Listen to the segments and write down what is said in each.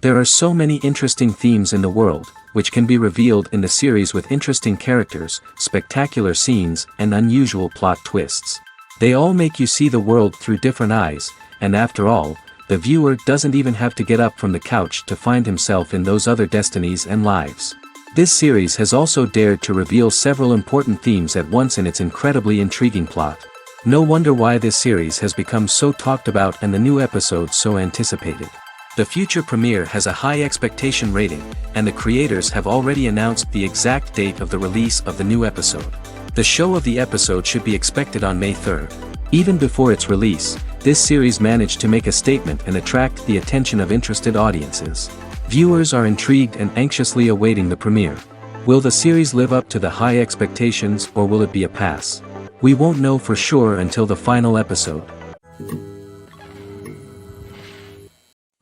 There are so many interesting themes in the world, which can be revealed in the series with interesting characters, spectacular scenes, and unusual plot twists. They all make you see the world through different eyes, and after all, the viewer doesn't even have to get up from the couch to find himself in those other destinies and lives. This series has also dared to reveal several important themes at once in its incredibly intriguing plot. No wonder why this series has become so talked about and the new episodes so anticipated. The future premiere has a high expectation rating, and the creators have already announced the exact date of the release of the new episode. The show of the episode should be expected on May 3rd. Even before its release, this series managed to make a statement and attract the attention of interested audiences. Viewers are intrigued and anxiously awaiting the premiere. Will the series live up to the high expectations, or will it be a pass? We won't know for sure until the final episode.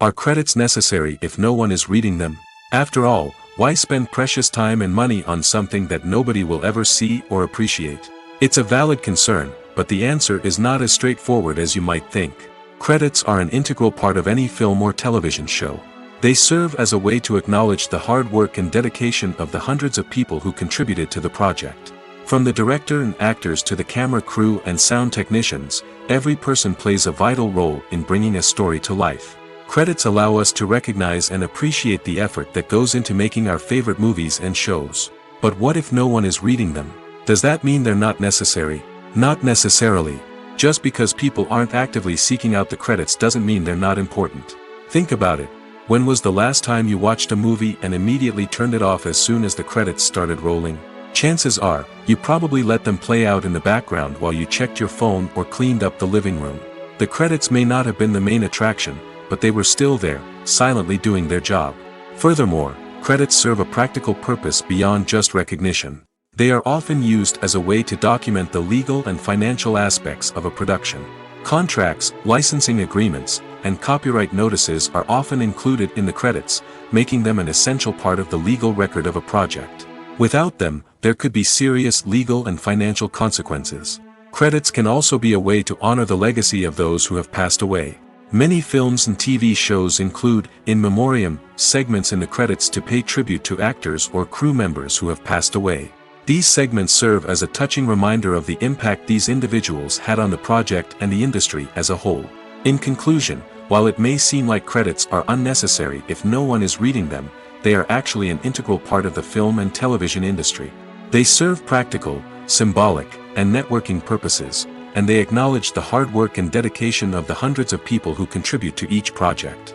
Are credits necessary if no one is reading them? After all, why spend precious time and money on something that nobody will ever see or appreciate? It's a valid concern, but the answer is not as straightforward as you might think. Credits are an integral part of any film or television show. They serve as a way to acknowledge the hard work and dedication of the hundreds of people who contributed to the project. From the director and actors to the camera crew and sound technicians, every person plays a vital role in bringing a story to life. Credits allow us to recognize and appreciate the effort that goes into making our favorite movies and shows. But what if no one is reading them? Does that mean they're not necessary? Not necessarily. Just because people aren't actively seeking out the credits doesn't mean they're not important. Think about it. When was the last time you watched a movie and immediately turned it off as soon as the credits started rolling? Chances are, you probably let them play out in the background while you checked your phone or cleaned up the living room. The credits may not have been the main attraction, but they were still there, silently doing their job. Furthermore, credits serve a practical purpose beyond just recognition. They are often used as a way to document the legal and financial aspects of a production. Contracts, licensing agreements, and copyright notices are often included in the credits, making them an essential part of the legal record of a project. Without them, there could be serious legal and financial consequences. Credits can also be a way to honor the legacy of those who have passed away. Many films and TV shows include, in memoriam, segments in the credits to pay tribute to actors or crew members who have passed away. These segments serve as a touching reminder of the impact these individuals had on the project and the industry as a whole. In conclusion, while it may seem like credits are unnecessary if no one is reading them, they are actually an integral part of the film and television industry. They serve practical, symbolic, and networking purposes, and they acknowledge the hard work and dedication of the hundreds of people who contribute to each project.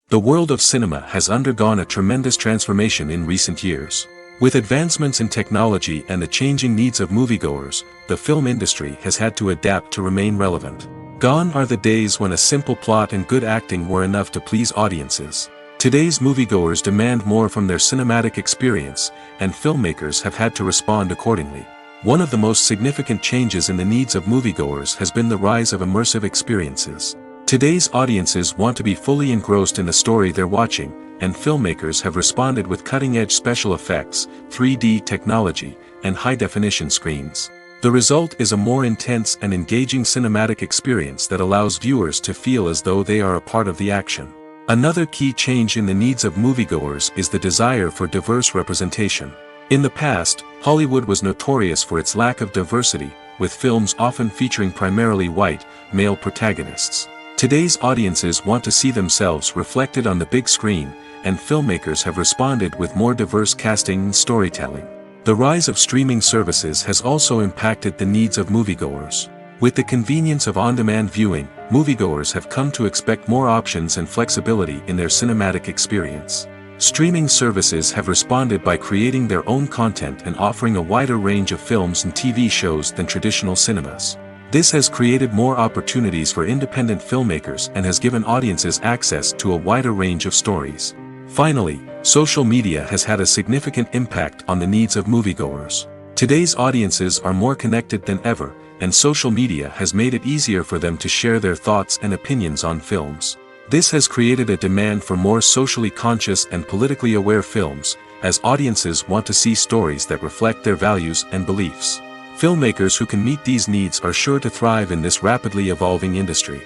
The world of cinema has undergone a tremendous transformation in recent years. With advancements in technology and the changing needs of moviegoers, the film industry has had to adapt to remain relevant. Gone are the days when a simple plot and good acting were enough to please audiences. Today's moviegoers demand more from their cinematic experience, and filmmakers have had to respond accordingly. One of the most significant changes in the needs of moviegoers has been the rise of immersive experiences. Today's audiences want to be fully engrossed in the story they're watching, and filmmakers have responded with cutting-edge special effects, 3D technology, and high-definition screens. The result is a more intense and engaging cinematic experience that allows viewers to feel as though they are a part of the action. Another key change in the needs of moviegoers is the desire for diverse representation. In the past, Hollywood was notorious for its lack of diversity, with films often featuring primarily white, male protagonists. Today's audiences want to see themselves reflected on the big screen, and filmmakers have responded with more diverse casting and storytelling. The rise of streaming services has also impacted the needs of moviegoers. With the convenience of on-demand viewing, moviegoers have come to expect more options and flexibility in their cinematic experience. Streaming services have responded by creating their own content and offering a wider range of films and TV shows than traditional cinemas. This has created more opportunities for independent filmmakers and has given audiences access to a wider range of stories. Finally, social media has had a significant impact on the needs of moviegoers. Today's audiences are more connected than ever, and social media has made it easier for them to share their thoughts and opinions on films. This has created a demand for more socially conscious and politically aware films, as audiences want to see stories that reflect their values and beliefs. Filmmakers who can meet these needs are sure to thrive in this rapidly evolving industry.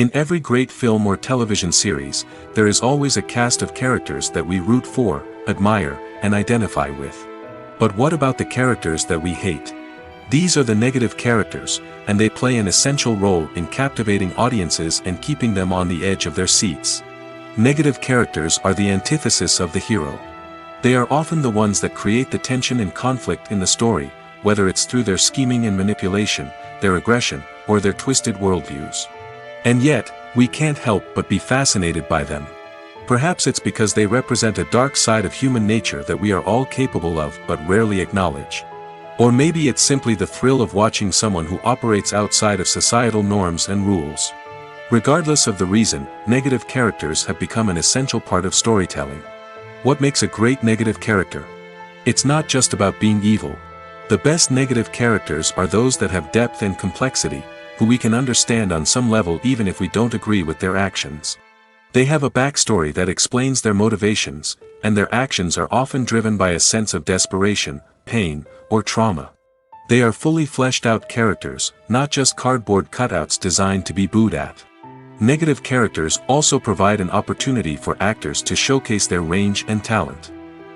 In every great film or television series, there is always a cast of characters that we root for, admire, and identify with. But what about the characters that we hate? These are the negative characters, and they play an essential role in captivating audiences and keeping them on the edge of their seats. Negative characters are the antithesis of the hero. They are often the ones that create the tension and conflict in the story, whether it's through their scheming and manipulation, their aggression, or their twisted worldviews. And yet, we can't help but be fascinated by them. Perhaps it's because they represent a dark side of human nature that we are all capable of but rarely acknowledge. Or maybe it's simply the thrill of watching someone who operates outside of societal norms and rules. Regardless of the reason, negative characters have become an essential part of storytelling. What makes a great negative character? It's not just about being evil. The best negative characters are those that have depth and complexity, who we can understand on some level even if we don't agree with their actions. They have a backstory that explains their motivations, and their actions are often driven by a sense of desperation, pain, or trauma. They are fully fleshed out characters, not just cardboard cutouts designed to be booed at. Negative characters also provide an opportunity for actors to showcase their range and talent.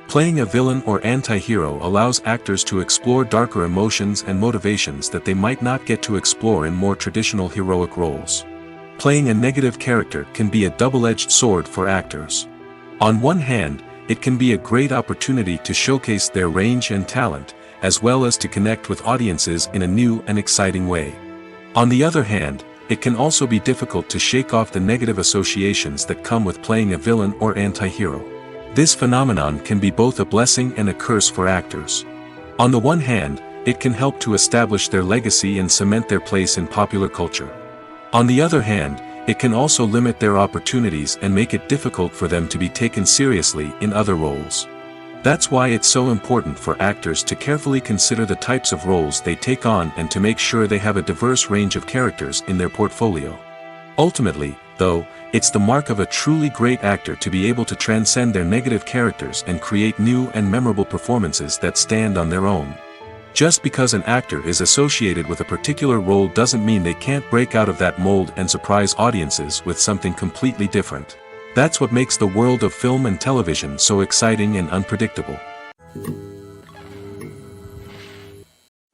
Playing a villain or anti-hero allows actors to explore darker emotions and motivations that they might not get to explore in more traditional heroic roles. Playing a negative character can be a double-edged sword for actors. On one hand, it can be a great opportunity to showcase their range and talent, as well as to connect with audiences in a new and exciting way. On the other hand, it can also be difficult to shake off the negative associations that come with playing a villain or anti-hero. This phenomenon can be both a blessing and a curse for actors. On the one hand, it can help to establish their legacy and cement their place in popular culture. On the other hand, it can also limit their opportunities and make it difficult for them to be taken seriously in other roles. That's why it's so important for actors to carefully consider the types of roles they take on and to make sure they have a diverse range of characters in their portfolio. Ultimately, though, it's the mark of a truly great actor to be able to transcend their negative characters and create new and memorable performances that stand on their own. Just because an actor is associated with a particular role doesn't mean they can't break out of that mold and surprise audiences with something completely different. That's what makes the world of film and television so exciting and unpredictable.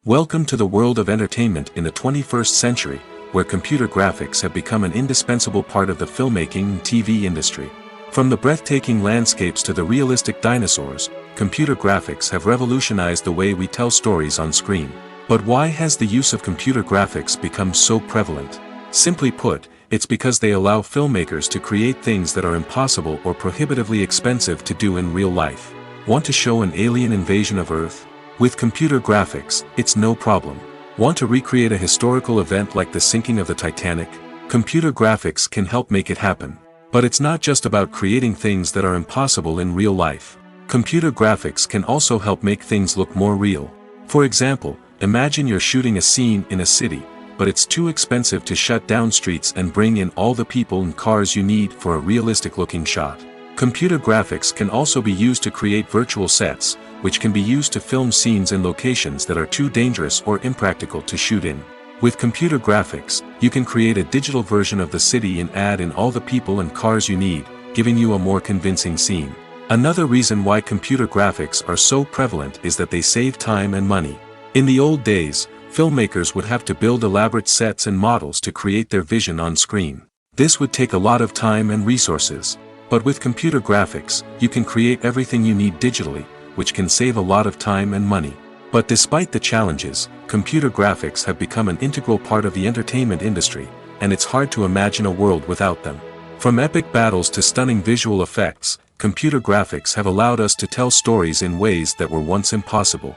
Welcome to the world of entertainment in the 21st century, where computer graphics have become an indispensable part of the filmmaking and TV industry. From the breathtaking landscapes to the realistic dinosaurs, computer graphics have revolutionized the way we tell stories on screen. But why has the use of computer graphics become so prevalent? Simply put, it's because they allow filmmakers to create things that are impossible or prohibitively expensive to do in real life. Want to show an alien invasion of Earth? With computer graphics, it's no problem. Want to recreate a historical event like the sinking of the Titanic? Computer graphics can help make it happen. But it's not just about creating things that are impossible in real life. Computer graphics can also help make things look more real. For example, imagine you're shooting a scene in a city, but it's too expensive to shut down streets and bring in all the people and cars you need for a realistic-looking shot. Computer graphics can also be used to create virtual sets, which can be used to film scenes in locations that are too dangerous or impractical to shoot in. With computer graphics, you can create a digital version of the city and add in all the people and cars you need, giving you a more convincing scene. Another reason why computer graphics are so prevalent is that they save time and money. In the old days, filmmakers would have to build elaborate sets and models to create their vision on screen. This would take a lot of time and resources. But with computer graphics, you can create everything you need digitally, which can save a lot of time and money. But despite the challenges, computer graphics have become an integral part of the entertainment industry, and it's hard to imagine a world without them. From epic battles to stunning visual effects, computer graphics have allowed us to tell stories in ways that were once impossible.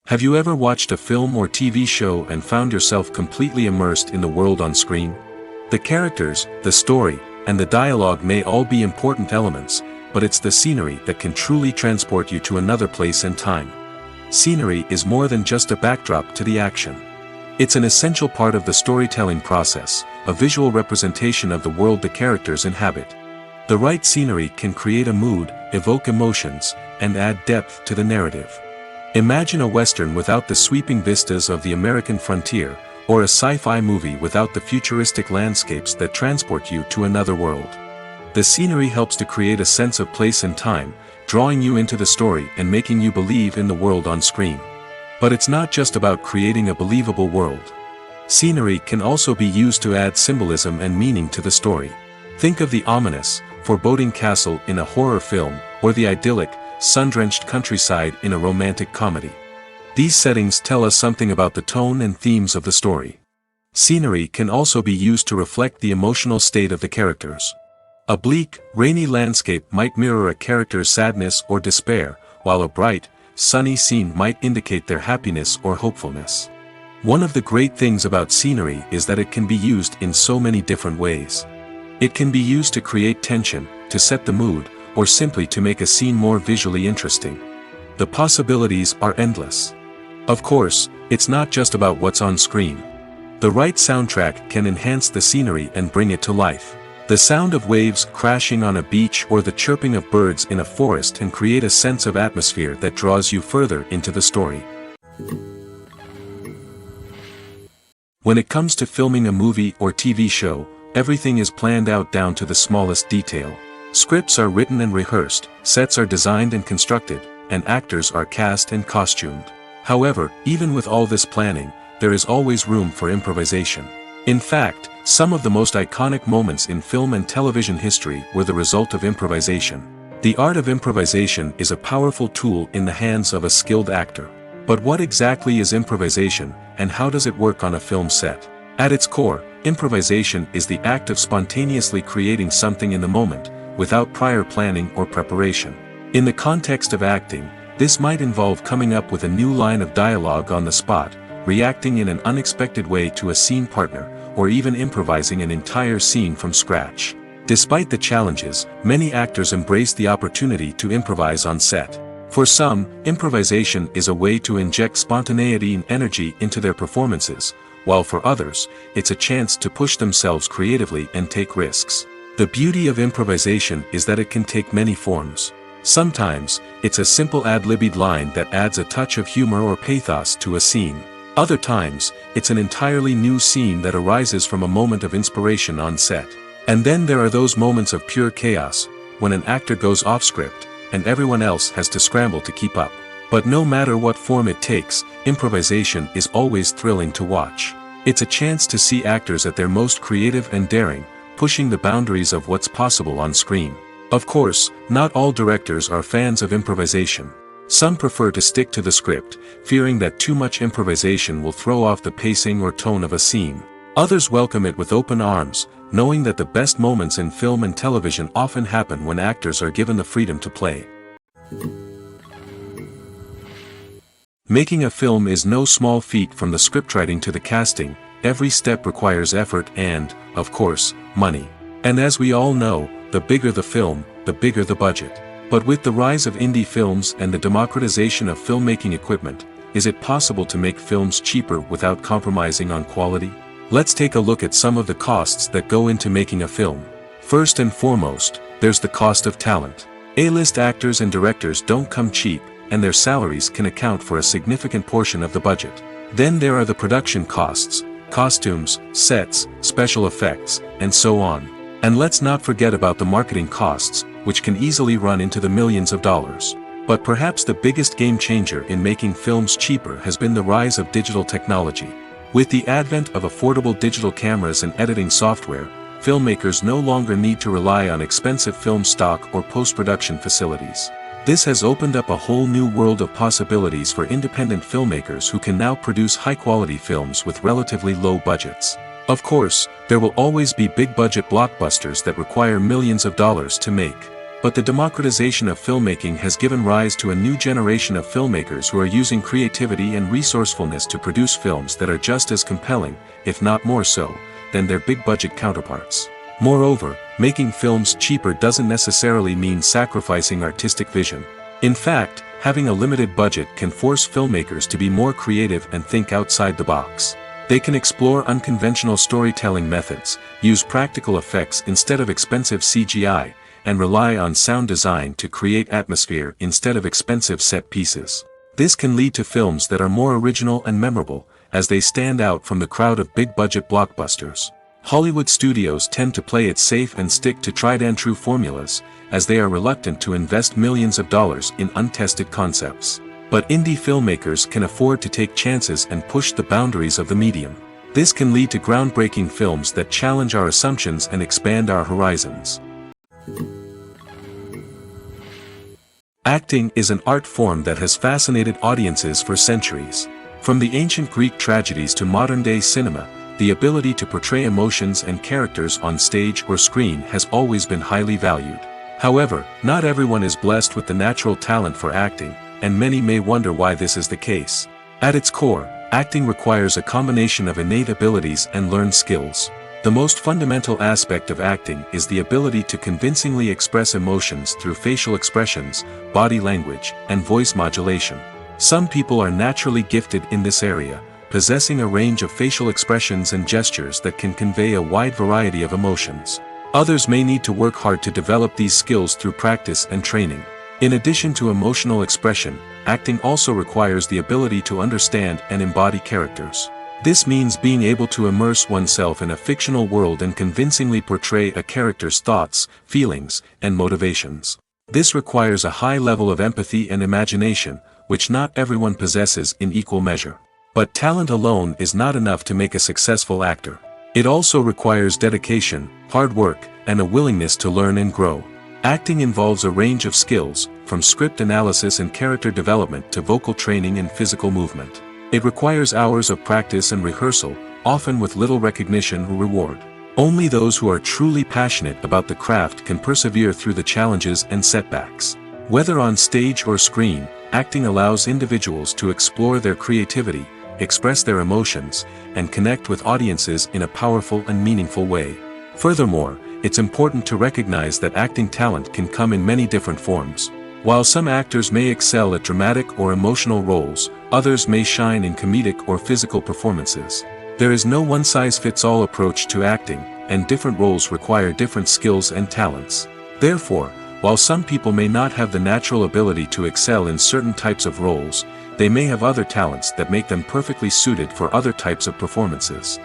Have you ever watched a film or TV show and found yourself completely immersed in the world on screen? The characters, the story, and the dialogue may all be important elements, but it's the scenery that can truly transport you to another place and time. Scenery is more than just a backdrop to the action. It's an essential part of the storytelling process, a visual representation of the world the characters inhabit. The right scenery can create a mood, evoke emotions, and add depth to the narrative. Imagine a western without the sweeping vistas of the American frontier, or a sci-fi movie without the futuristic landscapes that transport you to another world. The scenery helps to create a sense of place and time, drawing you into the story and making you believe in the world on screen. But it's not just about creating a believable world. Scenery can also be used to add symbolism and meaning to the story. Think of the ominous, foreboding castle in a horror film, or the idyllic, sun-drenched countryside in a romantic comedy. These settings tell us something about the tone and themes of the story. Scenery can also be used to reflect the emotional state of the characters. A bleak, rainy landscape might mirror a character's sadness or despair, while a bright, sunny scene might indicate their happiness or hopefulness. One of the great things about scenery is that it can be used in so many different ways. It can be used to create tension, to set the mood, or simply to make a scene more visually interesting. The possibilities are endless. Of course, it's not just about what's on screen. The right soundtrack can enhance the scenery and bring it to life. The sound of waves crashing on a beach or the chirping of birds in a forest can create a sense of atmosphere that draws you further into the story. When it comes to filming a movie or TV show, everything is planned out down to the smallest detail. Scripts are written and rehearsed, sets are designed and constructed, and actors are cast and costumed. However, even with all this planning, there is always room for improvisation. In fact, some of the most iconic moments in film and television history were the result of improvisation. The art of improvisation is a powerful tool in the hands of a skilled actor. But what exactly is improvisation, and how does it work on a film set? At its core, improvisation is the act of spontaneously creating something in the moment, without prior planning or preparation. In the context of acting, this might involve coming up with a new line of dialogue on the spot, reacting in an unexpected way to a scene partner, or even improvising an entire scene from scratch. Despite the challenges, many actors embrace the opportunity to improvise on set. For some, improvisation is a way to inject spontaneity and energy into their performances, while for others, it's a chance to push themselves creatively and take risks. The beauty of improvisation is that it can take many forms. Sometimes, it's a simple ad-libbed line that adds a touch of humor or pathos to a scene. Other times, it's an entirely new scene that arises from a moment of inspiration on set. And then there are those moments of pure chaos, when an actor goes off script, and everyone else has to scramble to keep up. But no matter what form it takes, improvisation is always thrilling to watch. It's a chance to see actors at their most creative and daring, pushing the boundaries of what's possible on screen. Of course, not all directors are fans of improvisation. Some prefer to stick to the script, fearing that too much improvisation will throw off the pacing or tone of a scene. Others welcome it with open arms, knowing that the best moments in film and television often happen when actors are given the freedom to play. Making a film is no small feat. From the scriptwriting to the casting, every step requires effort and, of course, money. And as we all know, the bigger the film, the bigger the budget. But with the rise of indie films and the democratization of filmmaking equipment, is it possible to make films cheaper without compromising on quality? Let's take a look at some of the costs that go into making a film. First and foremost, there's the cost of talent. A-list actors and directors don't come cheap, and their salaries can account for a significant portion of the budget. Then there are the production costs, costumes, sets, special effects, and so on. And let's not forget about the marketing costs, which can easily run into the millions of dollars. But perhaps the biggest game changer in making films cheaper has been the rise of digital technology. With the advent of affordable digital cameras and editing software, filmmakers no longer need to rely on expensive film stock or post-production facilities. This has opened up a whole new world of possibilities for independent filmmakers who can now produce high-quality films with relatively low budgets. Of course, there will always be big-budget blockbusters that require millions of dollars to make. But the democratization of filmmaking has given rise to a new generation of filmmakers who are using creativity and resourcefulness to produce films that are just as compelling, if not more so, than their big-budget counterparts. Moreover, making films cheaper doesn't necessarily mean sacrificing artistic vision. In fact, having a limited budget can force filmmakers to be more creative and think outside the box. They can explore unconventional storytelling methods, use practical effects instead of expensive CGI, and rely on sound design to create atmosphere instead of expensive set pieces. This can lead to films that are more original and memorable, as they stand out from the crowd of big-budget blockbusters. Hollywood studios tend to play it safe and stick to tried-and-true formulas, as they are reluctant to invest millions of dollars in untested concepts. But indie filmmakers can afford to take chances and push the boundaries of the medium. This can lead to groundbreaking films that challenge our assumptions and expand our horizons. Acting is an art form that has fascinated audiences for centuries. From the ancient Greek tragedies to modern-day cinema, the ability to portray emotions and characters on stage or screen has always been highly valued. However, not everyone is blessed with the natural talent for acting, and many may wonder why this is the case. At its core, acting requires a combination of innate abilities and learned skills. The most fundamental aspect of acting is the ability to convincingly express emotions through facial expressions, body language, and voice modulation. Some people are naturally gifted in this area, possessing a range of facial expressions and gestures that can convey a wide variety of emotions. Others may need to work hard to develop these skills through practice and training. In addition to emotional expression, acting also requires the ability to understand and embody characters. This means being able to immerse oneself in a fictional world and convincingly portray a character's thoughts, feelings, and motivations. This requires a high level of empathy and imagination, which not everyone possesses in equal measure. But talent alone is not enough to make a successful actor. It also requires dedication, hard work, and a willingness to learn and grow. Acting involves a range of skills, from script analysis and character development to vocal training and physical movement. It requires hours of practice and rehearsal, often with little recognition or reward. Only those who are truly passionate about the craft can persevere through the challenges and setbacks. Whether on stage or screen, acting allows individuals to explore their creativity, express their emotions, and connect with audiences in a powerful and meaningful way. Furthermore, it's important to recognize that acting talent can come in many different forms. While some actors may excel at dramatic or emotional roles, others may shine in comedic or physical performances. There is no one-size-fits-all approach to acting, and different roles require different skills and talents. Therefore, while some people may not have the natural ability to excel in certain types of roles, they may have other talents that make them perfectly suited for other types of performances.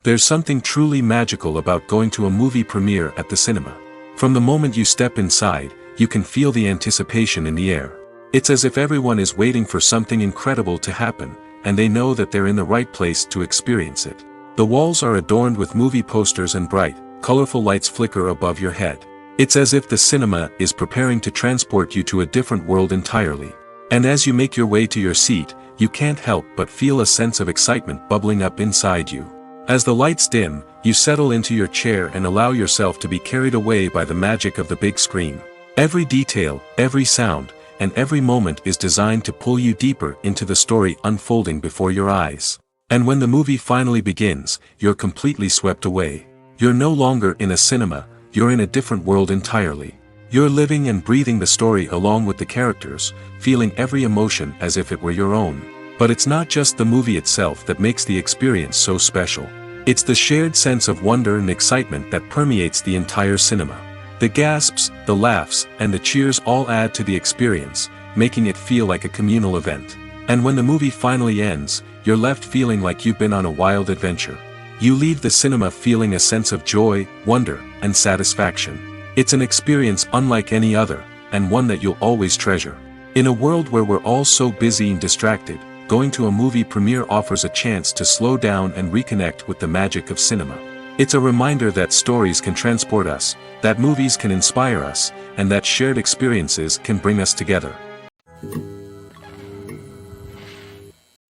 There's something truly magical about going to a movie premiere at the cinema. From the moment you step inside, you can feel the anticipation in the air. It's as if everyone is waiting for something incredible to happen, and they know that they're in the right place to experience it. The walls are adorned with movie posters and bright, colorful lights flicker above your head. It's as if the cinema is preparing to transport you to a different world entirely. And as you make your way to your seat, you can't help but feel a sense of excitement bubbling up inside you. As the lights dim, you settle into your chair and allow yourself to be carried away by the magic of the big screen. Every detail, every sound, and every moment is designed to pull you deeper into the story unfolding before your eyes. And when the movie finally begins, you're completely swept away. You're no longer in a cinema, you're in a different world entirely. You're living and breathing the story along with the characters, feeling every emotion as if it were your own. But it's not just the movie itself that makes the experience so special. It's the shared sense of wonder and excitement that permeates the entire cinema. The gasps, the laughs, and the cheers all add to the experience, making it feel like a communal event. And when the movie finally ends, you're left feeling like you've been on a wild adventure. You leave the cinema feeling a sense of joy, wonder, and satisfaction. It's an experience unlike any other, and one that you'll always treasure. In a world where we're all so busy and distracted, going to a movie premiere offers a chance to slow down and reconnect with the magic of cinema. It's a reminder that stories can transport us, that movies can inspire us, and that shared experiences can bring us together.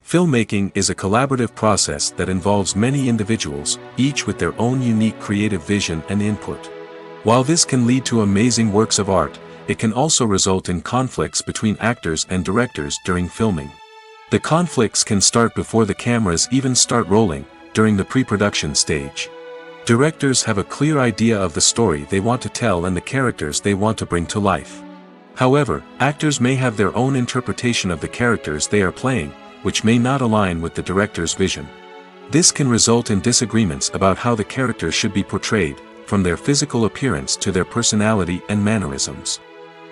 Filmmaking is a collaborative process that involves many individuals, each with their own unique creative vision and input. While this can lead to amazing works of art, it can also result in conflicts between actors and directors during filming. The conflicts can start before the cameras even start rolling, during the pre-production stage. Directors have a clear idea of the story they want to tell and the characters they want to bring to life. However, actors may have their own interpretation of the characters they are playing, which may not align with the director's vision. This can result in disagreements about how the characters should be portrayed, from their physical appearance to their personality and mannerisms.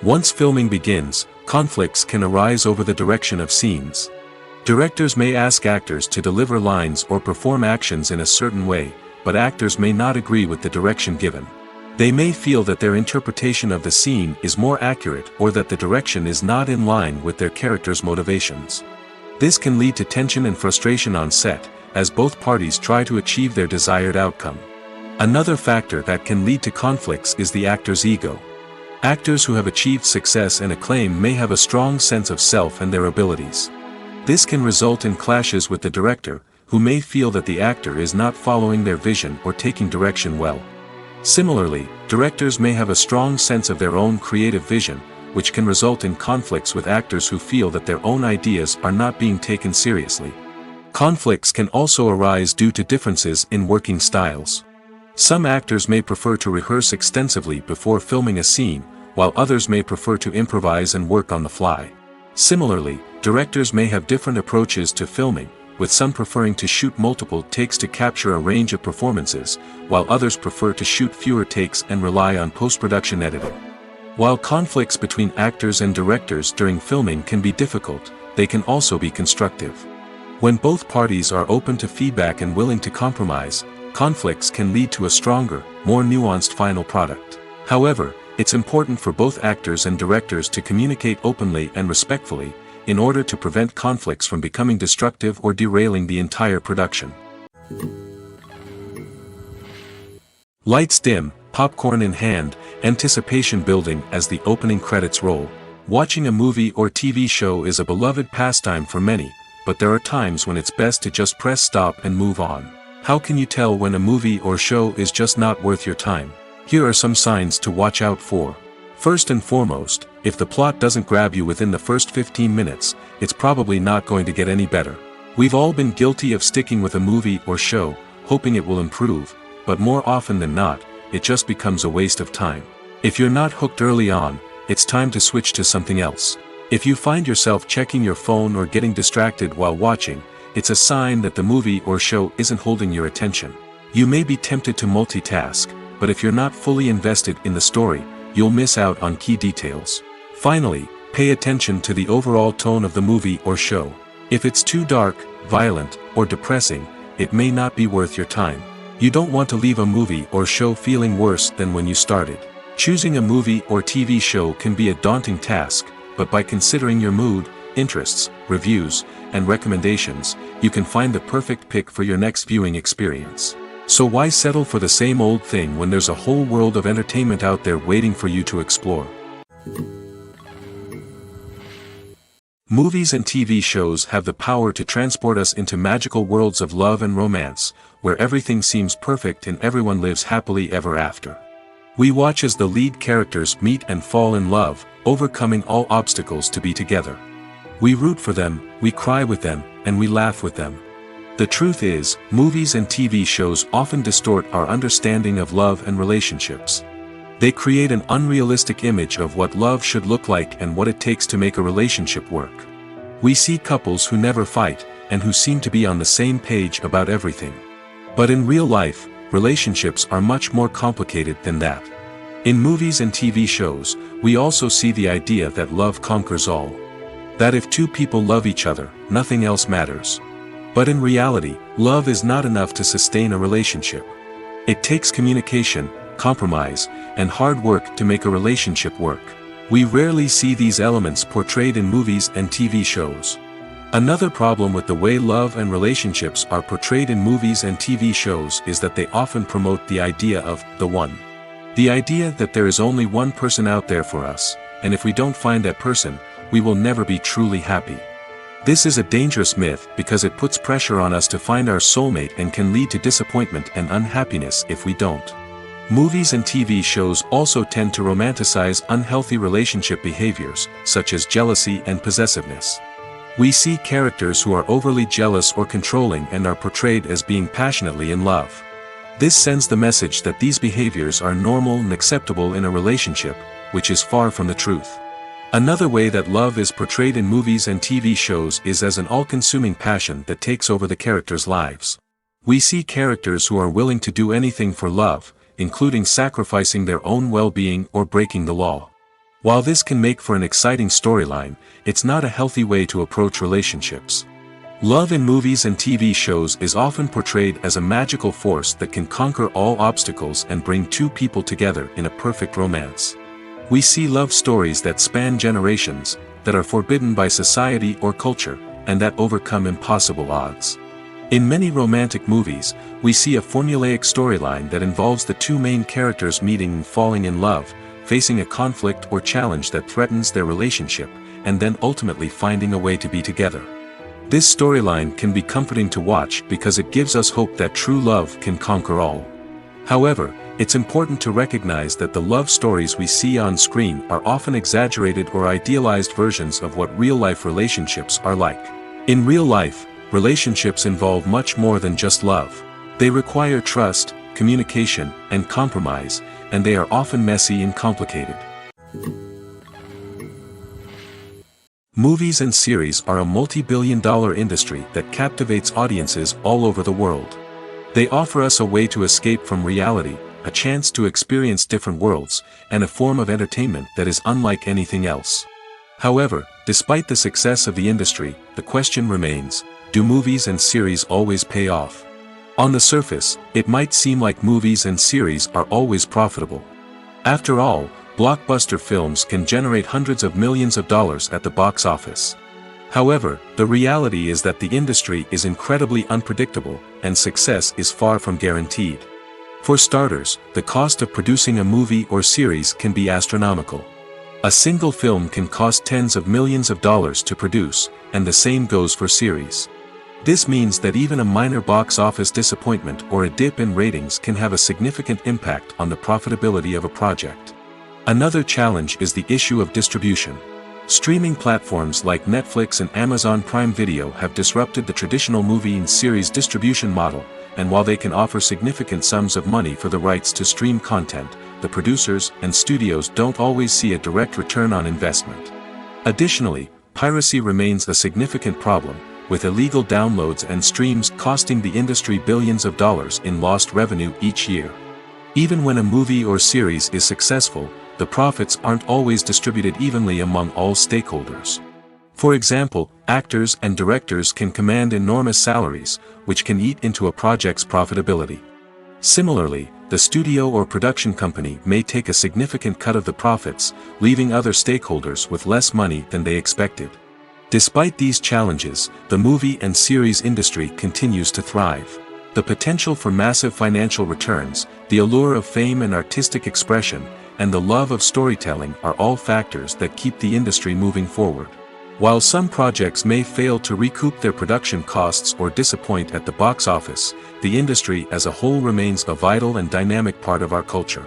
Once filming begins, Conflicts can arise over the direction of scenes. Directors may ask actors to deliver lines or perform actions in a certain way, but actors may not agree with the direction given. They may feel that their interpretation of the scene is more accurate or that the direction is not in line with their character's motivations. This can lead to tension and frustration on set, as both parties try to achieve their desired outcome. Another factor that can lead to conflicts is the actor's ego. Actors who have achieved success and acclaim may have a strong sense of self and their abilities. This can result in clashes with the director, who may feel that the actor is not following their vision or taking direction well. Similarly, directors may have a strong sense of their own creative vision, which can result in conflicts with actors who feel that their own ideas are not being taken seriously. Conflicts can also arise due to differences in working styles. Some actors may prefer to rehearse extensively before filming a scene, while others may prefer to improvise and work on the fly. Similarly, directors may have different approaches to filming, with some preferring to shoot multiple takes to capture a range of performances, while others prefer to shoot fewer takes and rely on post-production editing. While conflicts between actors and directors during filming can be difficult, they can also be constructive. When both parties are open to feedback and willing to compromise, conflicts can lead to a stronger, more nuanced final product. However, it's important for both actors and directors to communicate openly and respectfully, in order to prevent conflicts from becoming destructive or derailing the entire production. Lights dim, popcorn in hand, anticipation building as the opening credits roll. Watching a movie or TV show is a beloved pastime for many, but there are times when it's best to just press stop and move on. How can you tell when a movie or show is just not worth your time? Here are some signs to watch out for. First and foremost, if the plot doesn't grab you within the first 15 minutes, it's probably not going to get any better. We've all been guilty of sticking with a movie or show, hoping it will improve, but more often than not, it just becomes a waste of time. If you're not hooked early on, it's time to switch to something else. If you find yourself checking your phone or getting distracted while watching, it's a sign that the movie or show isn't holding your attention. You may be tempted to multitask, but if you're not fully invested in the story, you'll miss out on key details. Finally, pay attention to the overall tone of the movie or show. If it's too dark, violent, or depressing, it may not be worth your time. You don't want to leave a movie or show feeling worse than when you started. Choosing a movie or TV show can be a daunting task, but by considering your mood, interests, reviews, and recommendations, you can find the perfect pick for your next viewing experience. So why settle for the same old thing when there's a whole world of entertainment out there waiting for you to explore? Movies and TV shows have the power to transport us into magical worlds of love and romance, where everything seems perfect and everyone lives happily ever after. We watch as the lead characters meet and fall in love, overcoming all obstacles to be together. We root for them, we cry with them, and we laugh with them. The truth is, movies and TV shows often distort our understanding of love and relationships. They create an unrealistic image of what love should look like and what it takes to make a relationship work. We see couples who never fight, and who seem to be on the same page about everything. But in real life, relationships are much more complicated than that. In movies and TV shows, we also see the idea that love conquers all. That if two people love each other, nothing else matters. But in reality, love is not enough to sustain a relationship. It takes communication, compromise, and hard work to make a relationship work. We rarely see these elements portrayed in movies and TV shows. Another problem with the way love and relationships are portrayed in movies and TV shows is that they often promote the idea of the one. The idea that there is only one person out there for us, and if we don't find that person, we will never be truly happy. This is a dangerous myth because it puts pressure on us to find our soulmate and can lead to disappointment and unhappiness if we don't. Movies and TV shows also tend to romanticize unhealthy relationship behaviors, such as jealousy and possessiveness. We see characters who are overly jealous or controlling and are portrayed as being passionately in love. This sends the message that these behaviors are normal and acceptable in a relationship, which is far from the truth. Another way that love is portrayed in movies and TV shows is as an all-consuming passion that takes over the characters' lives. We see characters who are willing to do anything for love, including sacrificing their own well-being or breaking the law. While this can make for an exciting storyline, it's not a healthy way to approach relationships. Love in movies and TV shows is often portrayed as a magical force that can conquer all obstacles and bring two people together in a perfect romance. We see love stories that span generations, that are forbidden by society or culture, and that overcome impossible odds. In many romantic movies, we see a formulaic storyline that involves the two main characters meeting and falling in love, facing a conflict or challenge that threatens their relationship, and then ultimately finding a way to be together. This storyline can be comforting to watch because it gives us hope that true love can conquer all. However, it's important to recognize that the love stories we see on screen are often exaggerated or idealized versions of what real-life relationships are like. In real life, relationships involve much more than just love. They require trust, communication, and compromise, and they are often messy and complicated. Movies and series are a multi-billion-dollar industry that captivates audiences all over the world. They offer us a way to escape from reality, a chance to experience different worlds, and a form of entertainment that is unlike anything else. However, despite the success of the industry, the question remains, do movies and series always pay off? On the surface, it might seem like movies and series are always profitable. After all, blockbuster films can generate hundreds of millions of dollars at the box office. However, the reality is that the industry is incredibly unpredictable, and success is far from guaranteed. For starters, the cost of producing a movie or series can be astronomical. A single film can cost tens of millions of dollars to produce, and the same goes for series. This means that even a minor box office disappointment or a dip in ratings can have a significant impact on the profitability of a project. Another challenge is the issue of distribution. Streaming platforms like Netflix and Amazon Prime Video have disrupted the traditional movie and series distribution model, and while they can offer significant sums of money for the rights to stream content, the producers and studios don't always see a direct return on investment. Additionally, piracy remains a significant problem, with illegal downloads and streams costing the industry billions of dollars in lost revenue each year. Even when a movie or series is successful, the profits aren't always distributed evenly among all stakeholders. For example, actors and directors can command enormous salaries, which can eat into a project's profitability. Similarly, the studio or production company may take a significant cut of the profits, leaving other stakeholders with less money than they expected. Despite these challenges, the movie and series industry continues to thrive. The potential for massive financial returns, the allure of fame and artistic expression, and the love of storytelling are all factors that keep the industry moving forward. While some projects may fail to recoup their production costs or disappoint at the box office, the industry as a whole remains a vital and dynamic part of our culture.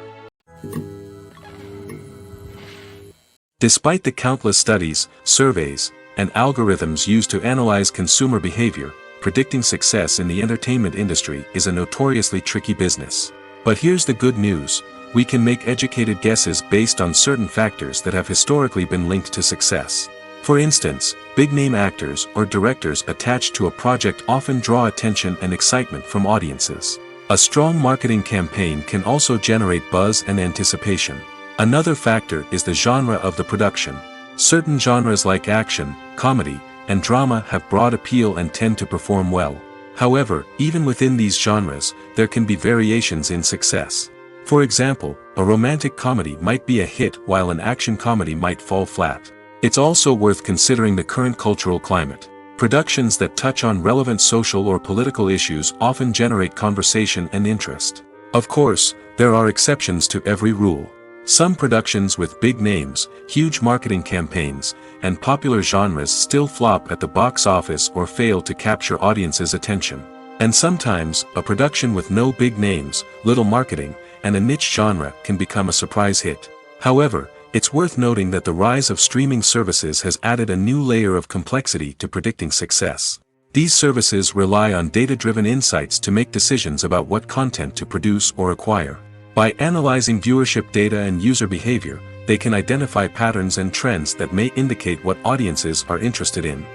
Despite the countless studies, surveys, and algorithms used to analyze consumer behavior, predicting success in the entertainment industry is a notoriously tricky business. But here's the good news: we can make educated guesses based on certain factors that have historically been linked to success. For instance, big-name actors or directors attached to a project often draw attention and excitement from audiences. A strong marketing campaign can also generate buzz and anticipation. Another factor is the genre of the production. Certain genres like action, comedy, and drama have broad appeal and tend to perform well. However, even within these genres, there can be variations in success. For example, a romantic comedy might be a hit while an action comedy might fall flat. It's also worth considering the current cultural climate. Productions that touch on relevant social or political issues often generate conversation and interest. Of course, there are exceptions to every rule. Some productions with big names, huge marketing campaigns, and popular genres still flop at the box office or fail to capture audiences' attention. And sometimes, a production with no big names, little marketing, and a niche genre can become a surprise hit. However, it's worth noting that the rise of streaming services has added a new layer of complexity to predicting success. These services rely on data-driven insights to make decisions about what content to produce or acquire. By analyzing viewership data and user behavior, they can identify patterns and trends that may indicate what audiences are interested in.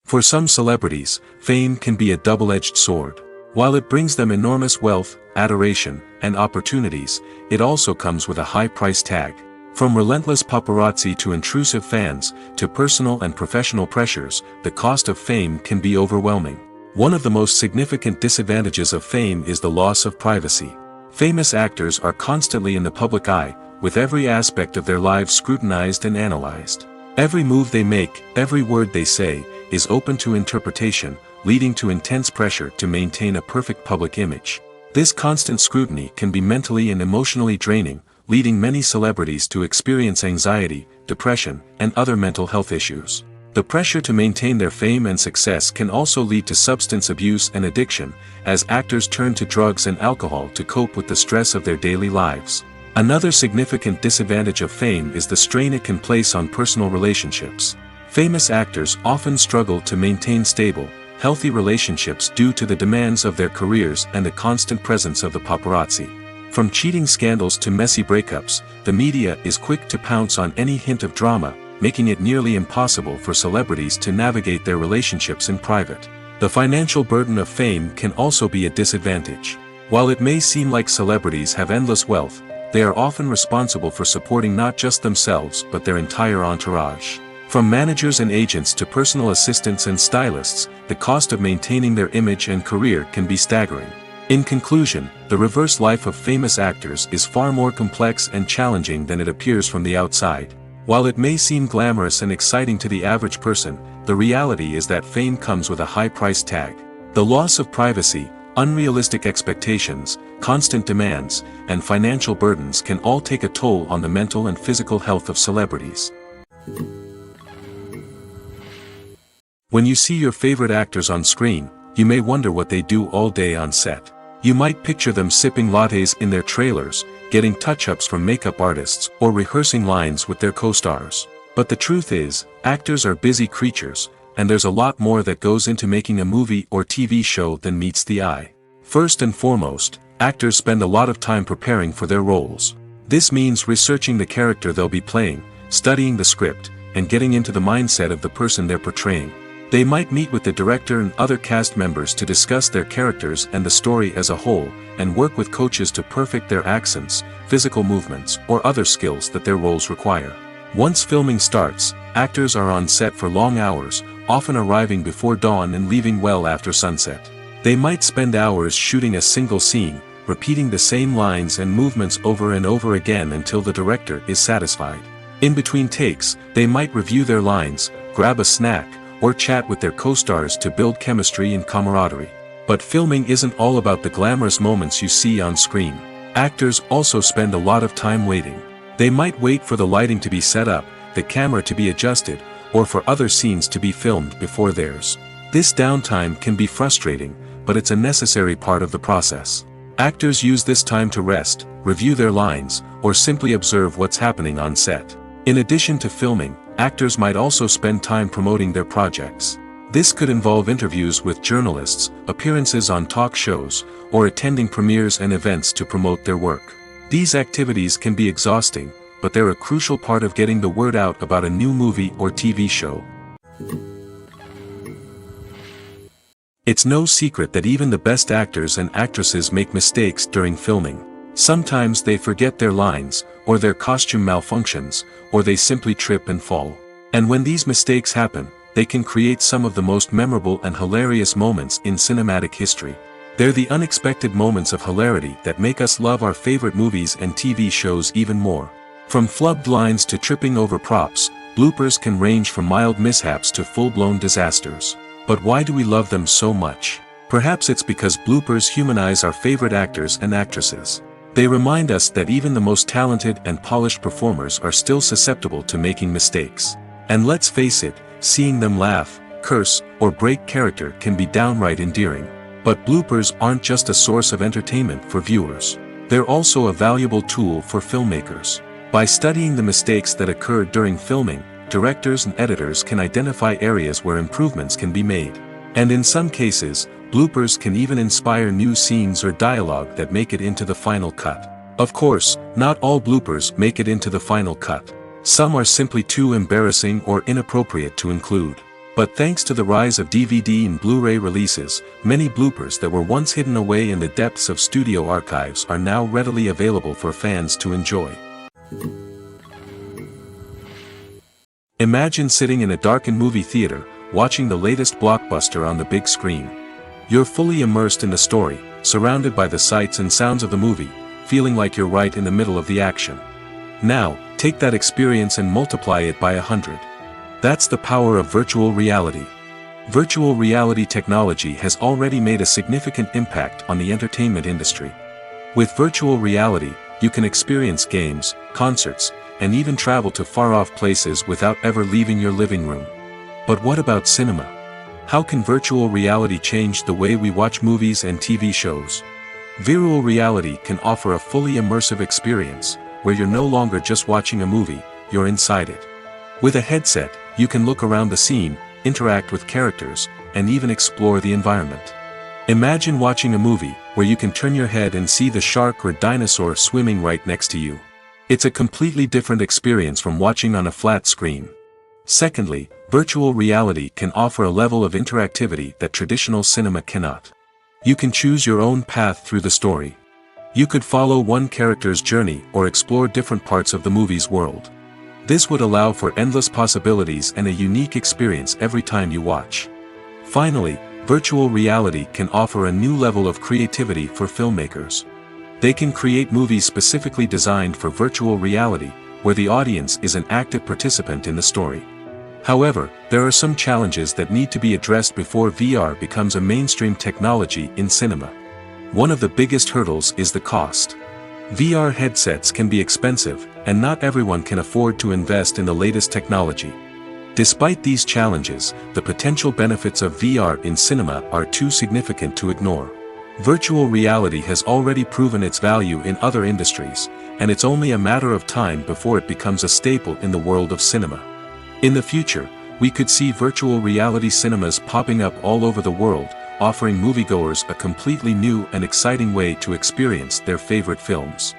For some celebrities, fame can be a double-edged sword. While it brings them enormous wealth, adoration, and opportunities, it also comes with a high price tag. From relentless paparazzi to intrusive fans, to personal and professional pressures, the cost of fame can be overwhelming. One of the most significant disadvantages of fame is the loss of privacy. Famous actors are constantly in the public eye, with every aspect of their lives scrutinized and analyzed. Every move they make, every word they say, is open to interpretation, leading to intense pressure to maintain a perfect public image. This constant scrutiny can be mentally and emotionally draining, leading many celebrities to experience anxiety, depression, and other mental health issues. The pressure to maintain their fame and success can also lead to substance abuse and addiction, as actors turn to drugs and alcohol to cope with the stress of their daily lives. Another significant disadvantage of fame is the strain it can place on personal relationships. Famous actors often struggle to maintain stable, healthy relationships due to the demands of their careers and the constant presence of the paparazzi. From cheating scandals to messy breakups, the media is quick to pounce on any hint of drama, making it nearly impossible for celebrities to navigate their relationships in private. The financial burden of fame can also be a disadvantage. While it may seem like celebrities have endless wealth, they are often responsible for supporting not just themselves but their entire entourage. From managers and agents to personal assistants and stylists, the cost of maintaining their image and career can be staggering. In conclusion, the reverse life of famous actors is far more complex and challenging than it appears from the outside. While it may seem glamorous and exciting to the average person, the reality is that fame comes with a high price tag. The loss of privacy, unrealistic expectations, constant demands, and financial burdens can all take a toll on the mental and physical health of celebrities. When you see your favorite actors on screen, you may wonder what they do all day on set. You might picture them sipping lattes in their trailers, getting touch-ups from makeup artists, or rehearsing lines with their co-stars. But the truth is, actors are busy creatures, and there's a lot more that goes into making a movie or TV show than meets the eye. First and foremost, actors spend a lot of time preparing for their roles. This means researching the character they'll be playing, studying the script, and getting into the mindset of the person they're portraying. They might meet with the director and other cast members to discuss their characters and the story as a whole, and work with coaches to perfect their accents, physical movements, or other skills that their roles require. Once filming starts, actors are on set for long hours, often arriving before dawn and leaving well after sunset. They might spend hours shooting a single scene, repeating the same lines and movements over and over again until the director is satisfied. In between takes, they might review their lines, grab a snack, or chat with their co-stars to build chemistry and camaraderie. But filming isn't all about the glamorous moments you see on screen. Actors also spend a lot of time waiting. They might wait for the lighting to be set up, the camera to be adjusted, or for other scenes to be filmed before theirs. This downtime can be frustrating, but it's a necessary part of the process. Actors use this time to rest, review their lines, or simply observe what's happening on set. In addition to filming, actors might also spend time promoting their projects. This could involve interviews with journalists, appearances on talk shows, or attending premieres and events to promote their work. These activities can be exhausting, but they're a crucial part of getting the word out about a new movie or TV show. It's no secret that even the best actors and actresses make mistakes during filming. Sometimes they forget their lines, or their costume malfunctions, or they simply trip and fall. And when these mistakes happen, they can create some of the most memorable and hilarious moments in cinematic history. They're the unexpected moments of hilarity that make us love our favorite movies and TV shows even more. From flubbed lines to tripping over props, bloopers can range from mild mishaps to full-blown disasters. But why do we love them so much? Perhaps it's because bloopers humanize our favorite actors and actresses. They remind us that even the most talented and polished performers are still susceptible to making mistakes. And let's face it, seeing them laugh, curse, or break character can be downright endearing. But bloopers aren't just a source of entertainment for viewers. They're also a valuable tool for filmmakers. By studying the mistakes that occurred during filming, directors and editors can identify areas where improvements can be made. And in some cases, bloopers can even inspire new scenes or dialogue that make it into the final cut. Of course, not all bloopers make it into the final cut. Some are simply too embarrassing or inappropriate to include. But thanks to the rise of DVD and Blu-ray releases, many bloopers that were once hidden away in the depths of studio archives are now readily available for fans to enjoy. Imagine sitting in a darkened movie theater, watching the latest blockbuster on the big screen. You're fully immersed in the story, surrounded by the sights and sounds of the movie, feeling like you're right in the middle of the action. Now, take that experience and multiply it by 100. That's the power of virtual reality. Virtual reality technology has already made a significant impact on the entertainment industry. With virtual reality, you can experience games, concerts, and even travel to far-off places without ever leaving your living room. But what about cinema? How can virtual reality change the way we watch movies and TV shows? Virtual reality can offer a fully immersive experience, where you're no longer just watching a movie, you're inside it. With a headset, you can look around the scene, interact with characters, and even explore the environment. Imagine watching a movie, where you can turn your head and see the shark or dinosaur swimming right next to you. It's a completely different experience from watching on a flat screen. Secondly, virtual reality can offer a level of interactivity that traditional cinema cannot. You can choose your own path through the story. You could follow one character's journey or explore different parts of the movie's world. This would allow for endless possibilities and a unique experience every time you watch. Finally, virtual reality can offer a new level of creativity for filmmakers. They can create movies specifically designed for virtual reality, where the audience is an active participant in the story. However, there are some challenges that need to be addressed before VR becomes a mainstream technology in cinema. One of the biggest hurdles is the cost. VR headsets can be expensive, and not everyone can afford to invest in the latest technology. Despite these challenges, the potential benefits of VR in cinema are too significant to ignore. Virtual reality has already proven its value in other industries, and it's only a matter of time before it becomes a staple in the world of cinema. In the future, we could see virtual reality cinemas popping up all over the world, offering moviegoers a completely new and exciting way to experience their favorite films.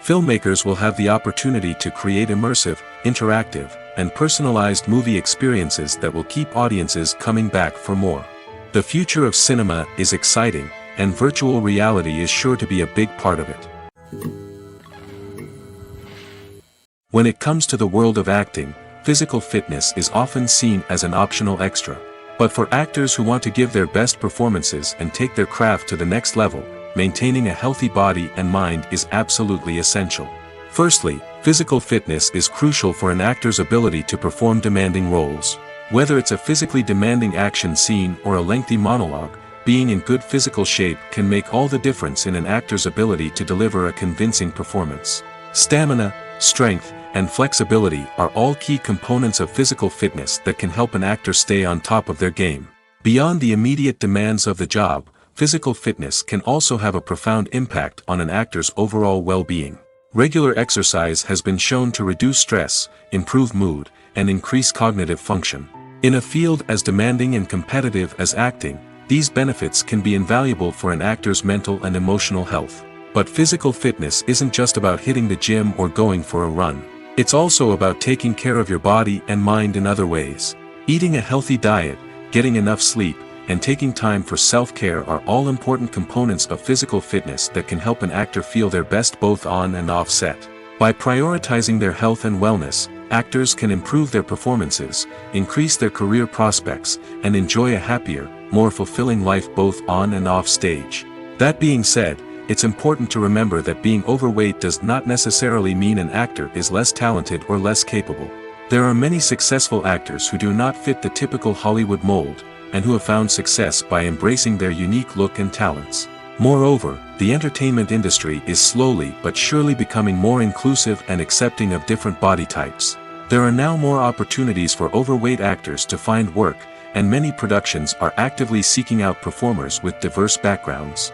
Filmmakers will have the opportunity to create immersive, interactive, and personalized movie experiences that will keep audiences coming back for more. The future of cinema is exciting, and virtual reality is sure to be a big part of it. When it comes to the world of acting, physical fitness is often seen as an optional extra. But for actors who want to give their best performances and take their craft to the next level, maintaining a healthy body and mind is absolutely essential. Firstly, physical fitness is crucial for an actor's ability to perform demanding roles. Whether it's a physically demanding action scene or a lengthy monologue, being in good physical shape can make all the difference in an actor's ability to deliver a convincing performance. Stamina, strength, and flexibility are all key components of physical fitness that can help an actor stay on top of their game. Beyond the immediate demands of the job, physical fitness can also have a profound impact on an actor's overall well-being. Regular exercise has been shown to reduce stress, improve mood, and increase cognitive function. In a field as demanding and competitive as acting, these benefits can be invaluable for an actor's mental and emotional health. But physical fitness isn't just about hitting the gym or going for a run. It's also about taking care of your body and mind in other ways. Eating a healthy diet, getting enough sleep, and taking time for self-care are all important components of physical fitness that can help an actor feel their best both on and off set. By prioritizing their health and wellness, actors can improve their performances, increase their career prospects, and enjoy a happier, more fulfilling life both on and off stage. That being said, it's important to remember that being overweight does not necessarily mean an actor is less talented or less capable. There are many successful actors who do not fit the typical Hollywood mold, and who have found success by embracing their unique look and talents. Moreover, the entertainment industry is slowly but surely becoming more inclusive and accepting of different body types. There are now more opportunities for overweight actors to find work, and many productions are actively seeking out performers with diverse backgrounds.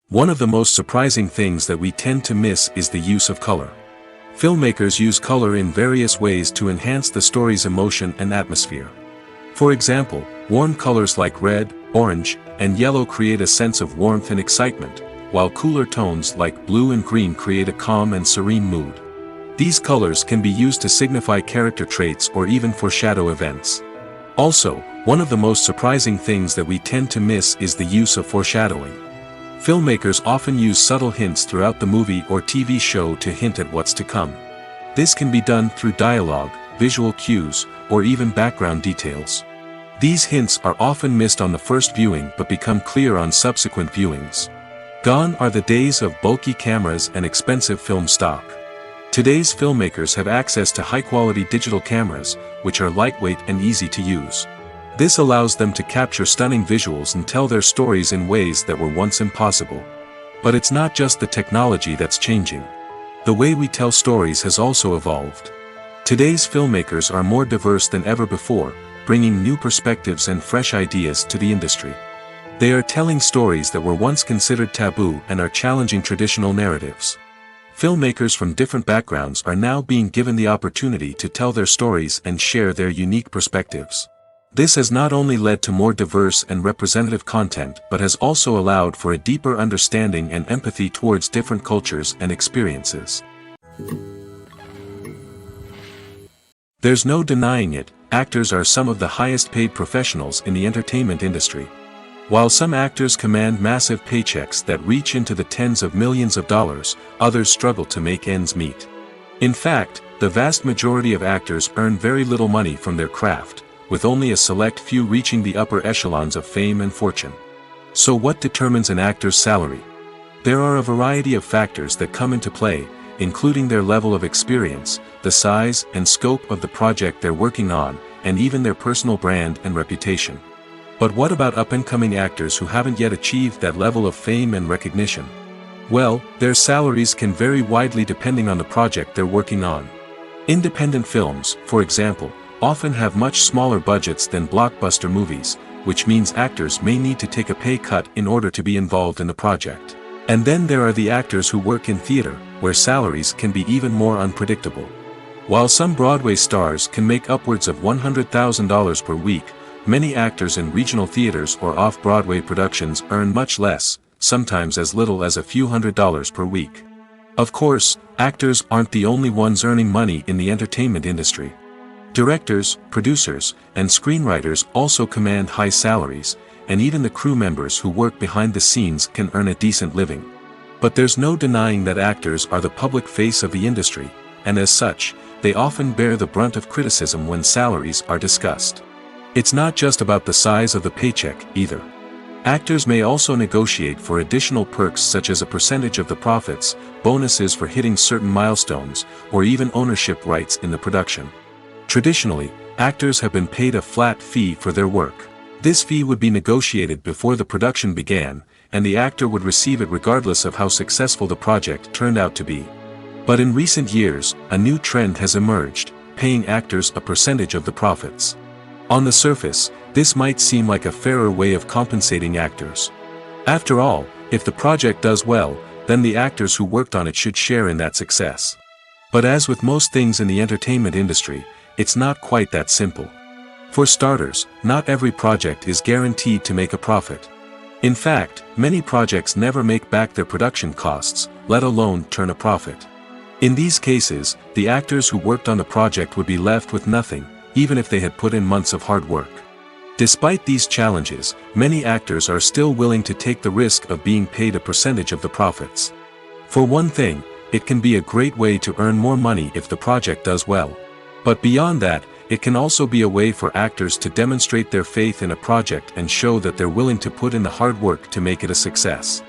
One of the most surprising things that we tend to miss is the use of color. Filmmakers use color in various ways to enhance the story's emotion and atmosphere. For example, warm colors like red, orange, and yellow create a sense of warmth and excitement, while cooler tones like blue and green create a calm and serene mood. These colors can be used to signify character traits or even foreshadow events. Also, one of the most surprising things that we tend to miss is the use of foreshadowing. Filmmakers often use subtle hints throughout the movie or TV show to hint at what's to come. This can be done through dialogue, visual cues, or even background details. These hints are often missed on the first viewing but become clear on subsequent viewings. Gone are the days of bulky cameras and expensive film stock. Today's filmmakers have access to high-quality digital cameras, which are lightweight and easy to use. This allows them to capture stunning visuals and tell their stories in ways that were once impossible. But it's not just the technology that's changing. The way we tell stories has also evolved. Today's filmmakers are more diverse than ever before, bringing new perspectives and fresh ideas to the industry. They are telling stories that were once considered taboo and are challenging traditional narratives. Filmmakers from different backgrounds are now being given the opportunity to tell their stories and share their unique perspectives. This has not only led to more diverse and representative content but has also allowed for a deeper understanding and empathy towards different cultures and experiences. There's no denying it, actors are some of the highest paid professionals in the entertainment industry. While some actors command massive paychecks that reach into the tens of millions of dollars, others struggle to make ends meet. In fact, the vast majority of actors earn very little money from their craft, with only a select few reaching the upper echelons of fame and fortune. So what determines an actor's salary? There are a variety of factors that come into play, including their level of experience, the size and scope of the project they're working on, and even their personal brand and reputation. But what about up-and-coming actors who haven't yet achieved that level of fame and recognition? Well, their salaries can vary widely depending on the project they're working on. Independent films, for example, often have much smaller budgets than blockbuster movies, which means actors may need to take a pay cut in order to be involved in the project. And then there are the actors who work in theater, where salaries can be even more unpredictable. While some Broadway stars can make upwards of $100,000 per week, many actors in regional theaters or off-Broadway productions earn much less, sometimes as little as a few $100s per week. Of course, actors aren't the only ones earning money in the entertainment industry. Directors, producers, and screenwriters also command high salaries, and even the crew members who work behind the scenes can earn a decent living. But there's no denying that actors are the public face of the industry, and as such, they often bear the brunt of criticism when salaries are discussed. It's not just about the size of the paycheck, either. Actors may also negotiate for additional perks such as a percentage of the profits, bonuses for hitting certain milestones, or even ownership rights in the production. Traditionally, actors have been paid a flat fee for their work. This fee would be negotiated before the production began, and the actor would receive it regardless of how successful the project turned out to be. But in recent years, a new trend has emerged, paying actors a percentage of the profits. On the surface, this might seem like a fairer way of compensating actors. After all, if the project does well, then the actors who worked on it should share in that success. But as with most things in the entertainment industry, it's not quite that simple. For starters, not every project is guaranteed to make a profit. In fact, many projects never make back their production costs, let alone turn a profit. In these cases, the actors who worked on the project would be left with nothing, even if they had put in months of hard work. Despite these challenges, many actors are still willing to take the risk of being paid a percentage of the profits. For one thing, it can be a great way to earn more money if the project does well. But beyond that, it can also be a way for actors to demonstrate their faith in a project and show that they're willing to put in the hard work to make it a success.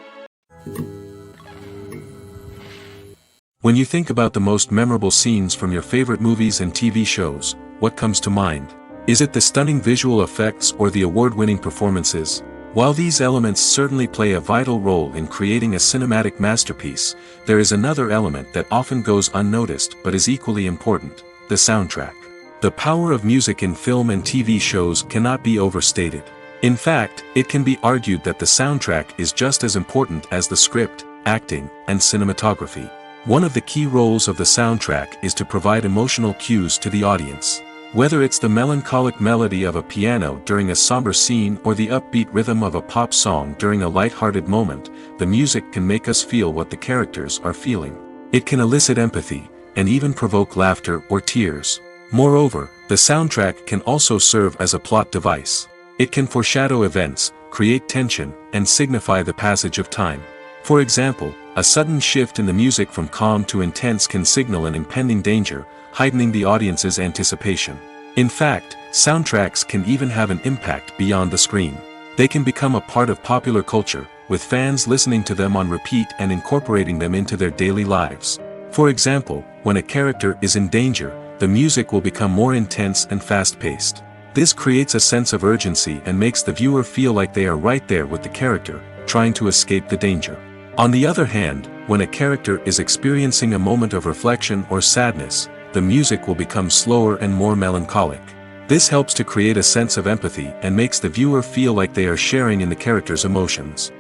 When you think about the most memorable scenes from your favorite movies and TV shows, what comes to mind? Is it the stunning visual effects or the award-winning performances? While these elements certainly play a vital role in creating a cinematic masterpiece, there is another element that often goes unnoticed but is equally important: the soundtrack. The power of music in film and TV shows cannot be overstated. In fact, it can be argued that the soundtrack is just as important as the script, acting, and cinematography. One of the key roles of the soundtrack is to provide emotional cues to the audience. Whether it's the melancholic melody of a piano during a somber scene or the upbeat rhythm of a pop song during a light-hearted moment, the music can make us feel what the characters are feeling. It can elicit empathy, and even provoke laughter or tears. Moreover, the soundtrack can also serve as a plot device. It can foreshadow events, create tension, and signify the passage of time. For example, a sudden shift in the music from calm to intense can signal an impending danger, heightening the audience's anticipation. In fact, soundtracks can even have an impact beyond the screen. They can become a part of popular culture, with fans listening to them on repeat and incorporating them into their daily lives. For example, when a character is in danger, the music will become more intense and fast-paced. This creates a sense of urgency and makes the viewer feel like they are right there with the character, trying to escape the danger. On the other hand, when a character is experiencing a moment of reflection or sadness, the music will become slower and more melancholic. This helps to create a sense of empathy and makes the viewer feel like they are sharing in the character's emotions.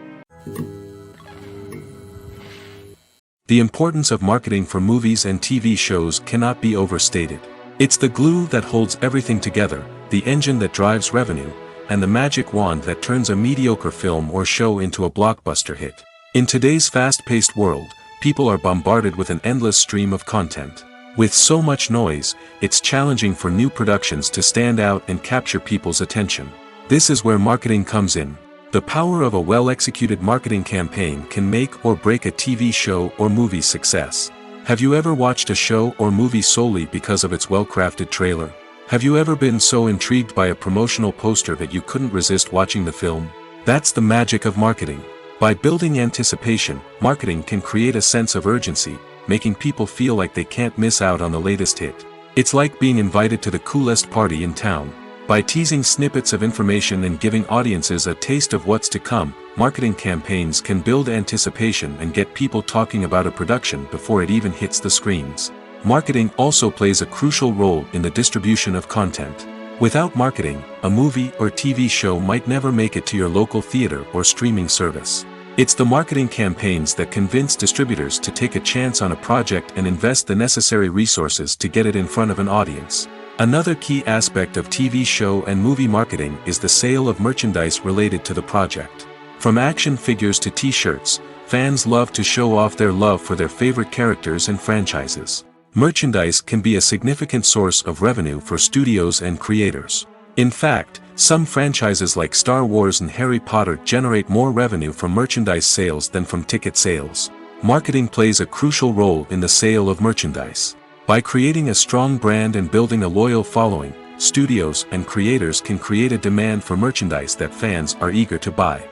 The importance of marketing for movies and TV shows cannot be overstated. It's the glue that holds everything together, the engine that drives revenue, and the magic wand that turns a mediocre film or show into a blockbuster hit. In today's fast-paced world, people are bombarded with an endless stream of content. With so much noise, it's challenging for new productions to stand out and capture people's attention. This is where marketing comes in. The power of a well-executed marketing campaign can make or break a TV show or movie's success. Have you ever watched a show or movie solely because of its well-crafted trailer? Have you ever been so intrigued by a promotional poster that you couldn't resist watching the film? That's the magic of marketing. By building anticipation, marketing can create a sense of urgency, making people feel like they can't miss out on the latest hit. It's like being invited to the coolest party in town. By teasing snippets of information and giving audiences a taste of what's to come, marketing campaigns can build anticipation and get people talking about a production before it even hits the screens. Marketing also plays a crucial role in the distribution of content. Without marketing, a movie or TV show might never make it to your local theater or streaming service. It's the marketing campaigns that convince distributors to take a chance on a project and invest the necessary resources to get it in front of an audience. Another key aspect of TV show and movie marketing is the sale of merchandise related to the project. From action figures to t-shirts, fans love to show off their love for their favorite characters and franchises. Merchandise can be a significant source of revenue for studios and creators. In fact, some franchises like Star Wars and Harry Potter generate more revenue from merchandise sales than from ticket sales. Marketing plays a crucial role in the sale of merchandise. By creating a strong brand and building a loyal following, studios and creators can create a demand for merchandise that fans are eager to buy.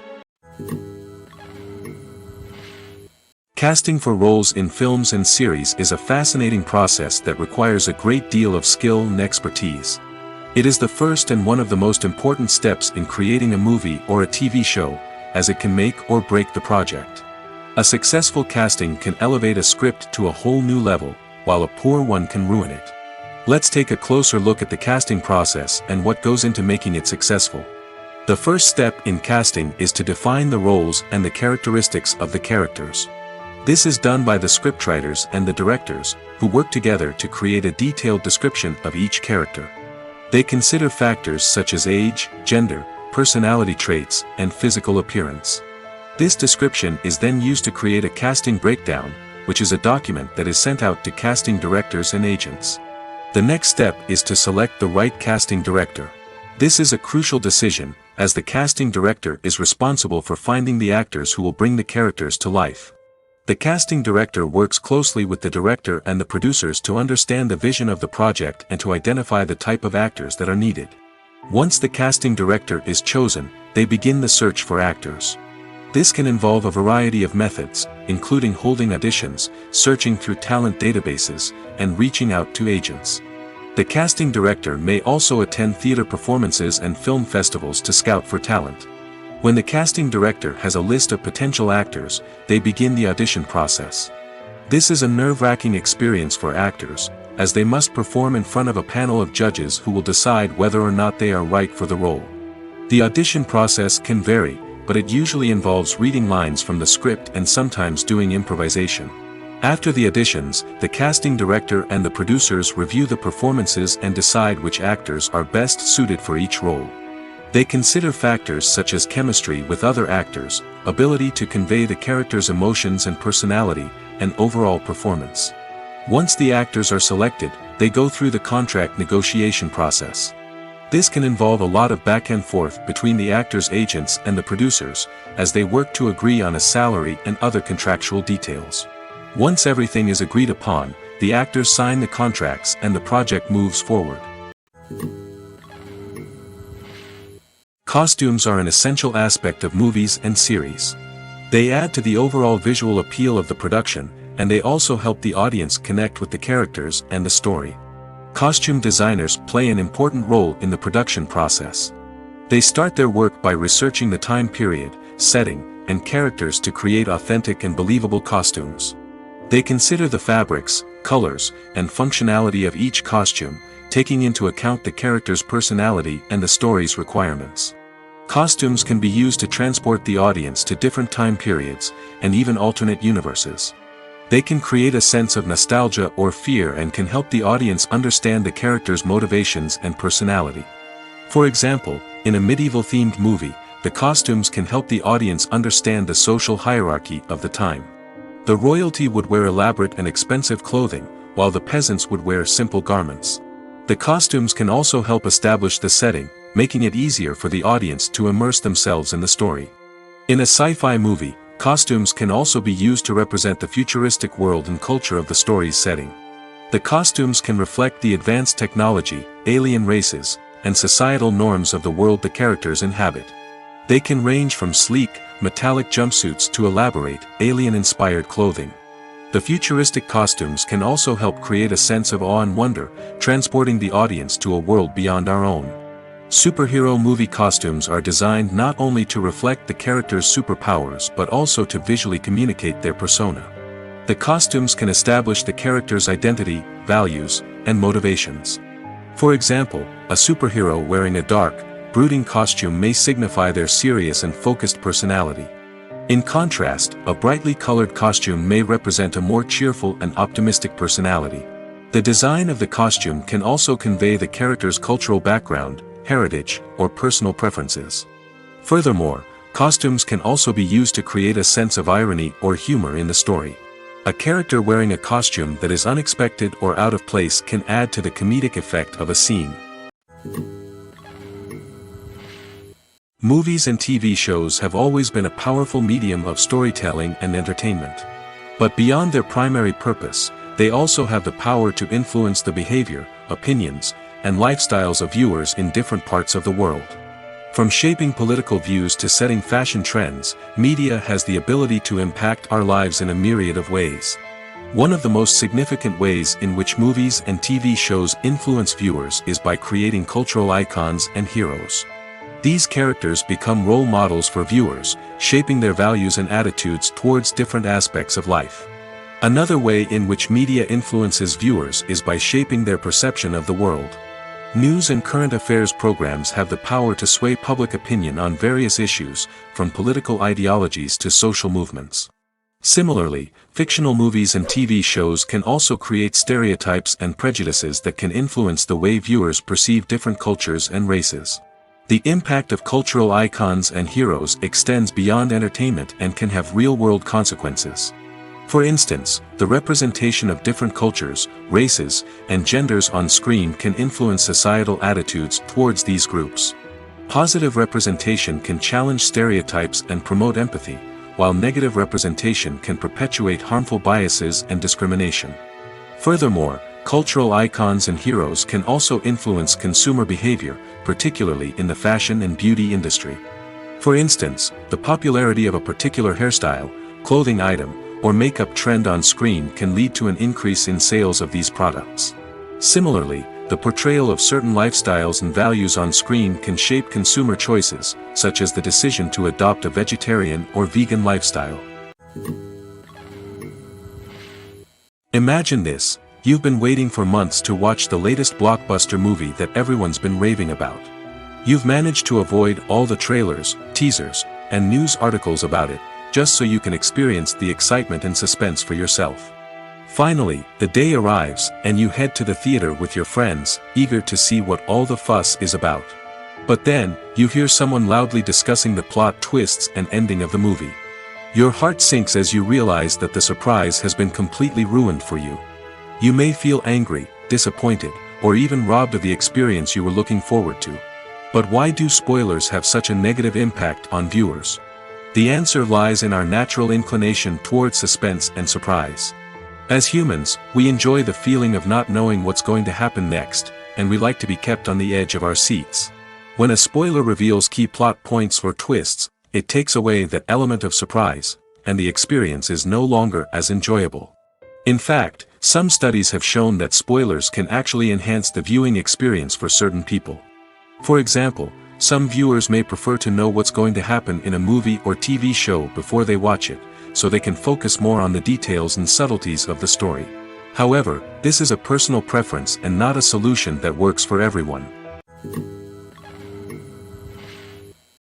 Casting for roles in films and series is a fascinating process that requires a great deal of skill and expertise. It is the first and one of the most important steps in creating a movie or a TV show, as it can make or break the project. A successful casting can elevate a script to a whole new level, while a poor one can ruin it. Let's take a closer look at the casting process and what goes into making it successful. The first step in casting is to define the roles and the characteristics of the characters. This is done by the scriptwriters and the directors, who work together to create a detailed description of each character. They consider factors such as age, gender, personality traits, and physical appearance. This description is then used to create a casting breakdown, which is a document that is sent out to casting directors and agents. The next step is to select the right casting director. This is a crucial decision, as the casting director is responsible for finding the actors who will bring the characters to life. The casting director works closely with the director and the producers to understand the vision of the project and to identify the type of actors that are needed. Once the casting director is chosen, they begin the search for actors. This can involve a variety of methods, including holding auditions, searching through talent databases, and reaching out to agents. The casting director may also attend theater performances and film festivals to scout for talent. When the casting director has a list of potential actors, they begin the audition process. This is a nerve-wracking experience for actors, as they must perform in front of a panel of judges who will decide whether or not they are right for the role. The audition process can vary, but it usually involves reading lines from the script and sometimes doing improvisation. After the auditions, the casting director and the producers review the performances and decide which actors are best suited for each role. They consider factors such as chemistry with other actors, ability to convey the character's emotions and personality, and overall performance. Once the actors are selected, they go through the contract negotiation process. This can involve a lot of back and forth between the actors' agents and the producers, as they work to agree on a salary and other contractual details. Once everything is agreed upon, the actors sign the contracts and the project moves forward. Costumes are an essential aspect of movies and series. They add to the overall visual appeal of the production, and they also help the audience connect with the characters and the story. Costume designers play an important role in the production process. They start their work by researching the time period, setting, and characters to create authentic and believable costumes. They consider the fabrics, colors, and functionality of each costume, taking into account the character's personality and the story's requirements. Costumes can be used to transport the audience to different time periods, and even alternate universes. They can create a sense of nostalgia or fear and can help the audience understand the character's motivations and personality. For example, in a medieval-themed movie, the costumes can help the audience understand the social hierarchy of the time. The royalty would wear elaborate and expensive clothing, while the peasants would wear simple garments. The costumes can also help establish the setting, making it easier for the audience to immerse themselves in the story. In a sci-fi movie, costumes can also be used to represent the futuristic world and culture of the story's setting. The costumes can reflect the advanced technology, alien races, and societal norms of the world the characters inhabit. They can range from sleek, metallic jumpsuits to elaborate, alien-inspired clothing. The futuristic costumes can also help create a sense of awe and wonder, transporting the audience to a world beyond our own. Superhero movie costumes are designed not only to reflect the character's superpowers but also to visually communicate their persona. The costumes can establish the character's identity, values, and motivations. For example, a superhero wearing a dark, brooding costume may signify their serious and focused personality. In contrast, a brightly colored costume may represent a more cheerful and optimistic personality. The design of the costume can also convey the character's cultural background, heritage, or personal preferences. Furthermore, costumes can also be used to create a sense of irony or humor in the story. A character wearing a costume that is unexpected or out of place can add to the comedic effect of a scene. Movies and TV shows have always been a powerful medium of storytelling and entertainment. But beyond their primary purpose, they also have the power to influence the behavior, opinions, and lifestyles of viewers in different parts of the world. From shaping political views to setting fashion trends, media has the ability to impact our lives in a myriad of ways. One of the most significant ways in which movies and TV shows influence viewers is by creating cultural icons and heroes. These characters become role models for viewers, shaping their values and attitudes towards different aspects of life. Another way in which media influences viewers is by shaping their perception of the world. News and current affairs programs have the power to sway public opinion on various issues, from political ideologies to social movements. Similarly, fictional movies and TV shows can also create stereotypes and prejudices that can influence the way viewers perceive different cultures and races. The impact of cultural icons and heroes extends beyond entertainment and can have real-world consequences. For instance, the representation of different cultures, races, and genders on screen can influence societal attitudes towards these groups. Positive representation can challenge stereotypes and promote empathy, while negative representation can perpetuate harmful biases and discrimination. Furthermore, cultural icons and heroes can also influence consumer behavior, particularly in the fashion and beauty industry. For instance, the popularity of a particular hairstyle, clothing item, or makeup trend on screen can lead to an increase in sales of these products. Similarly, the portrayal of certain lifestyles and values on screen can shape consumer choices, such as the decision to adopt a vegetarian or vegan lifestyle. Imagine this: you've been waiting for months to watch the latest blockbuster movie that everyone's been raving about. You've managed to avoid all the trailers, teasers, and news articles about it, just so you can experience the excitement and suspense for yourself. Finally, the day arrives, and you head to the theater with your friends, eager to see what all the fuss is about. But then, you hear someone loudly discussing the plot twists and ending of the movie. Your heart sinks as you realize that the surprise has been completely ruined for you. You may feel angry, disappointed, or even robbed of the experience you were looking forward to. But why do spoilers have such a negative impact on viewers? The answer lies in our natural inclination toward suspense and surprise. As humans, we enjoy the feeling of not knowing what's going to happen next, and we like to be kept on the edge of our seats. When a spoiler reveals key plot points or twists, it takes away that element of surprise, and the experience is no longer as enjoyable. In fact, some studies have shown that spoilers can actually enhance the viewing experience for certain people. For example, some viewers may prefer to know what's going to happen in a movie or TV show before they watch it, so they can focus more on the details and subtleties of the story. However, this is a personal preference and not a solution that works for everyone.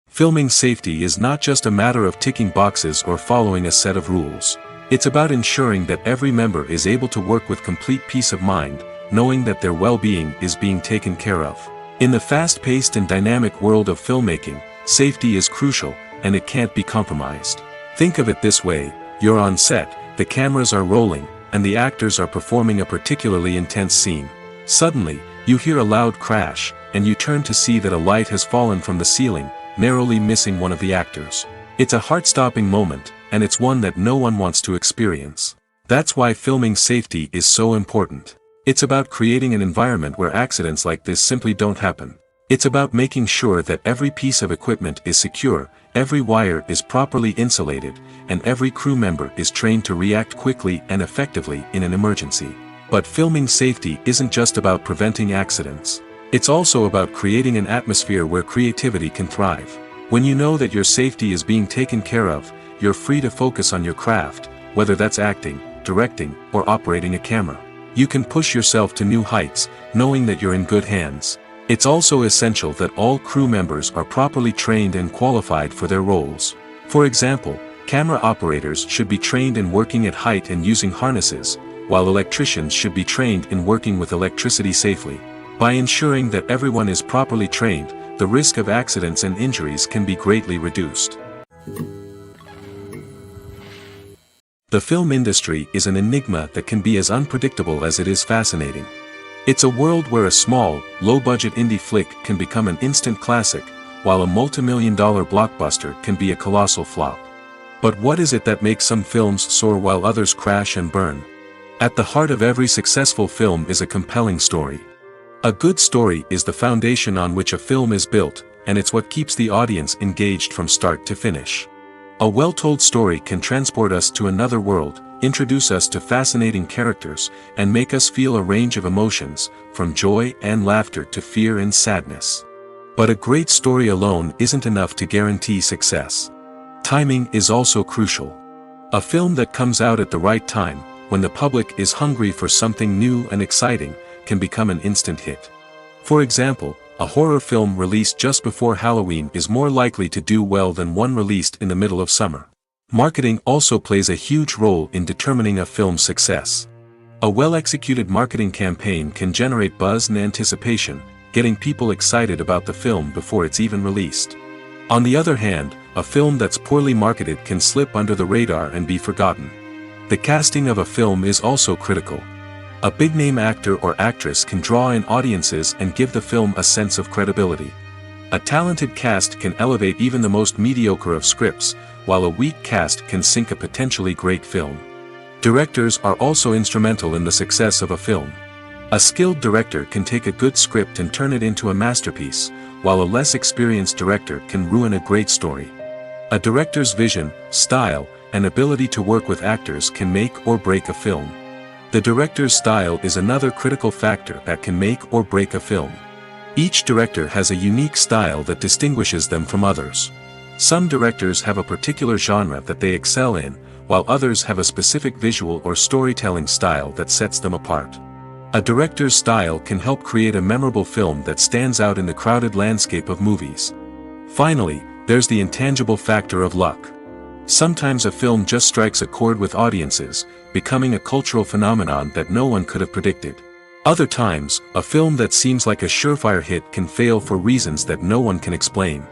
Filming safety is not just a matter of ticking boxes or following a set of rules. It's about ensuring that every member is able to work with complete peace of mind, knowing that their well-being is being taken care of. In the fast-paced and dynamic world of filmmaking, safety is crucial, and it can't be compromised. Think of it this way: you're on set, the cameras are rolling, and the actors are performing a particularly intense scene. Suddenly, you hear a loud crash, and you turn to see that a light has fallen from the ceiling, narrowly missing one of the actors. It's a heart-stopping moment, and it's one that no one wants to experience. That's why filming safety is so important. It's about creating an environment where accidents like this simply don't happen. It's about making sure that every piece of equipment is secure, every wire is properly insulated, and every crew member is trained to react quickly and effectively in an emergency. But filming safety isn't just about preventing accidents. It's also about creating an atmosphere where creativity can thrive. When you know that your safety is being taken care of, you're free to focus on your craft, whether that's acting, directing, or operating a camera. You can push yourself to new heights, knowing that you're in good hands. It's also essential that all crew members are properly trained and qualified for their roles. For example, camera operators should be trained in working at height and using harnesses, while electricians should be trained in working with electricity safely. By ensuring that everyone is properly trained, the risk of accidents and injuries can be greatly reduced. The film industry is an enigma that can be as unpredictable as it is fascinating. It's a world where a small, low-budget indie flick can become an instant classic, while a multi-million-dollar blockbuster can be a colossal flop. But what is it that makes some films soar while others crash and burn? At the heart of every successful film is a compelling story. A good story is the foundation on which a film is built, and it's what keeps the audience engaged from start to finish. A well-told story can transport us to another world, introduce us to fascinating characters, and make us feel a range of emotions, from joy and laughter to fear and sadness. But a great story alone isn't enough to guarantee success. Timing is also crucial. A film that comes out at the right time, when the public is hungry for something new and exciting, can become an instant hit. For example, a horror film released just before Halloween is more likely to do well than one released in the middle of summer. Marketing also plays a huge role in determining a film's success. A well-executed marketing campaign can generate buzz and anticipation, getting people excited about the film before it's even released. On the other hand, a film that's poorly marketed can slip under the radar and be forgotten. The casting of a film is also critical. A big-name actor or actress can draw in audiences and give the film a sense of credibility. A talented cast can elevate even the most mediocre of scripts, while a weak cast can sink a potentially great film. Directors are also instrumental in the success of a film. A skilled director can take a good script and turn it into a masterpiece, while a less experienced director can ruin a great story. A director's vision, style, and ability to work with actors can make or break a film. The director's style is another critical factor that can make or break a film. Each director has a unique style that distinguishes them from others. Some directors have a particular genre that they excel in, while others have a specific visual or storytelling style that sets them apart. A director's style can help create a memorable film that stands out in the crowded landscape of movies. Finally, there's the intangible factor of luck. Sometimes a film just strikes a chord with audiences, becoming a cultural phenomenon that no one could have predicted. Other times, a film that seems like a surefire hit can fail for reasons that no one can explain.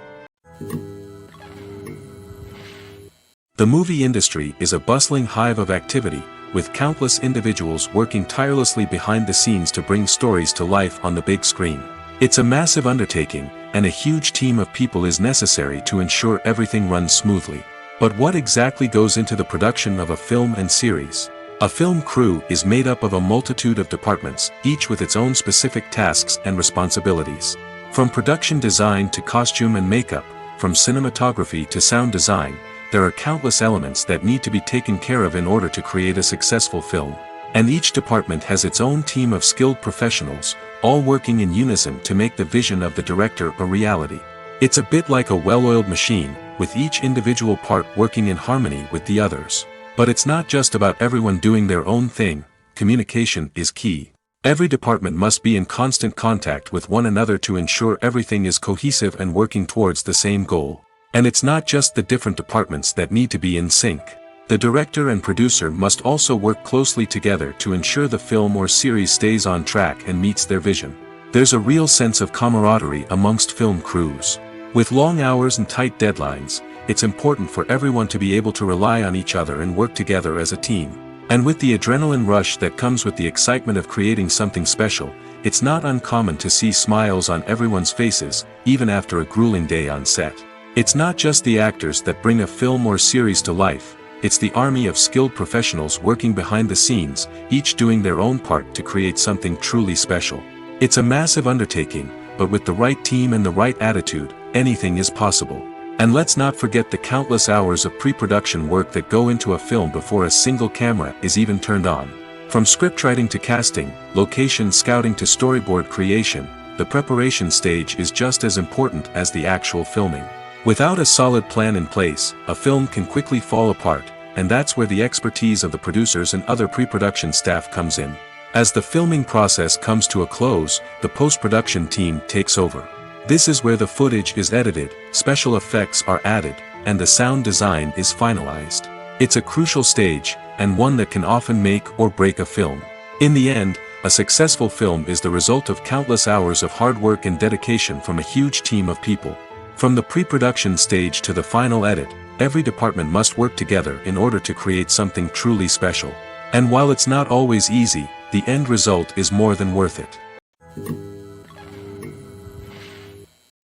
The movie industry is a bustling hive of activity, with countless individuals working tirelessly behind the scenes to bring stories to life on the big screen. It's a massive undertaking, and a huge team of people is necessary to ensure everything runs smoothly. But what exactly goes into the production of a film and series? A film crew is made up of a multitude of departments, each with its own specific tasks and responsibilities. From production design to costume and makeup, from cinematography to sound design, there are countless elements that need to be taken care of in order to create a successful film. And each department has its own team of skilled professionals, all working in unison to make the vision of the director a reality. It's a bit like a well-oiled machine, with each individual part working in harmony with the others. But it's not just about everyone doing their own thing. Communication is key. Every department must be in constant contact with one another to ensure everything is cohesive and working towards the same goal. And it's not just the different departments that need to be in sync. The director and producer must also work closely together to ensure the film or series stays on track and meets their vision. There's a real sense of camaraderie amongst film crews. With long hours and tight deadlines, it's important for everyone to be able to rely on each other and work together as a team. And with the adrenaline rush that comes with the excitement of creating something special, it's not uncommon to see smiles on everyone's faces, even after a grueling day on set. It's not just the actors that bring a film or series to life, it's the army of skilled professionals working behind the scenes, each doing their own part to create something truly special. It's a massive undertaking, but with the right team and the right attitude, anything is possible. And let's not forget the countless hours of pre-production work that go into a film before a single camera is even turned on. From scriptwriting to casting, location scouting to storyboard creation, the preparation stage is just as important as the actual filming. Without a solid plan in place, a film can quickly fall apart, and that's where the expertise of the producers and other pre-production staff comes in. As the filming process comes to a close, the post-production team takes over. This is where the footage is edited, special effects are added, and the sound design is finalized. It's a crucial stage, and one that can often make or break a film. In the end, a successful film is the result of countless hours of hard work and dedication from a huge team of people. From the pre-production stage to the final edit, every department must work together in order to create something truly special. And while it's not always easy, the end result is more than worth it.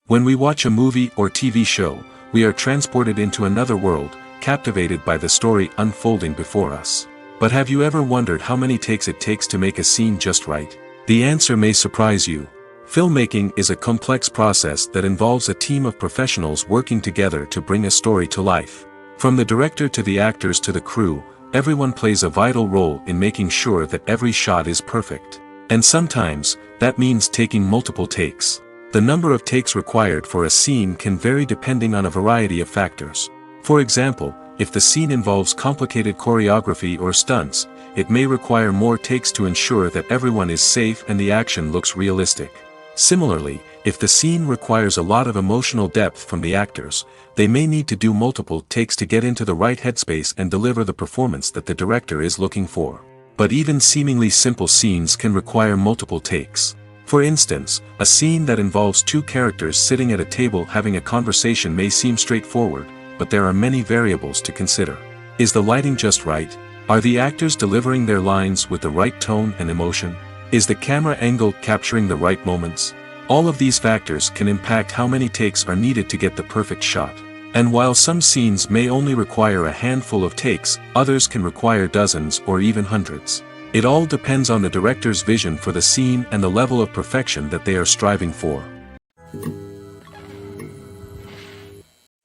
When we watch a movie or TV show, we are transported into another world, captivated by the story unfolding before us. But have you ever wondered how many takes it takes to make a scene just right? The answer may surprise you. Filmmaking is a complex process that involves a team of professionals working together to bring a story to life. From the director to the actors to the crew, everyone plays a vital role in making sure that every shot is perfect. And sometimes, that means taking multiple takes. The number of takes required for a scene can vary depending on a variety of factors. For example, if the scene involves complicated choreography or stunts, it may require more takes to ensure that everyone is safe and the action looks realistic. Similarly, if the scene requires a lot of emotional depth from the actors, they may need to do multiple takes to get into the right headspace and deliver the performance that the director is looking for. But even seemingly simple scenes can require multiple takes. For instance, a scene that involves two characters sitting at a table having a conversation may seem straightforward, but there are many variables to consider. Is the lighting just right? Are the actors delivering their lines with the right tone and emotion? Is the camera angle capturing the right moments? All of these factors can impact how many takes are needed to get the perfect shot. And while some scenes may only require a handful of takes, others can require dozens or even hundreds. It all depends on the director's vision for the scene and the level of perfection that they are striving for.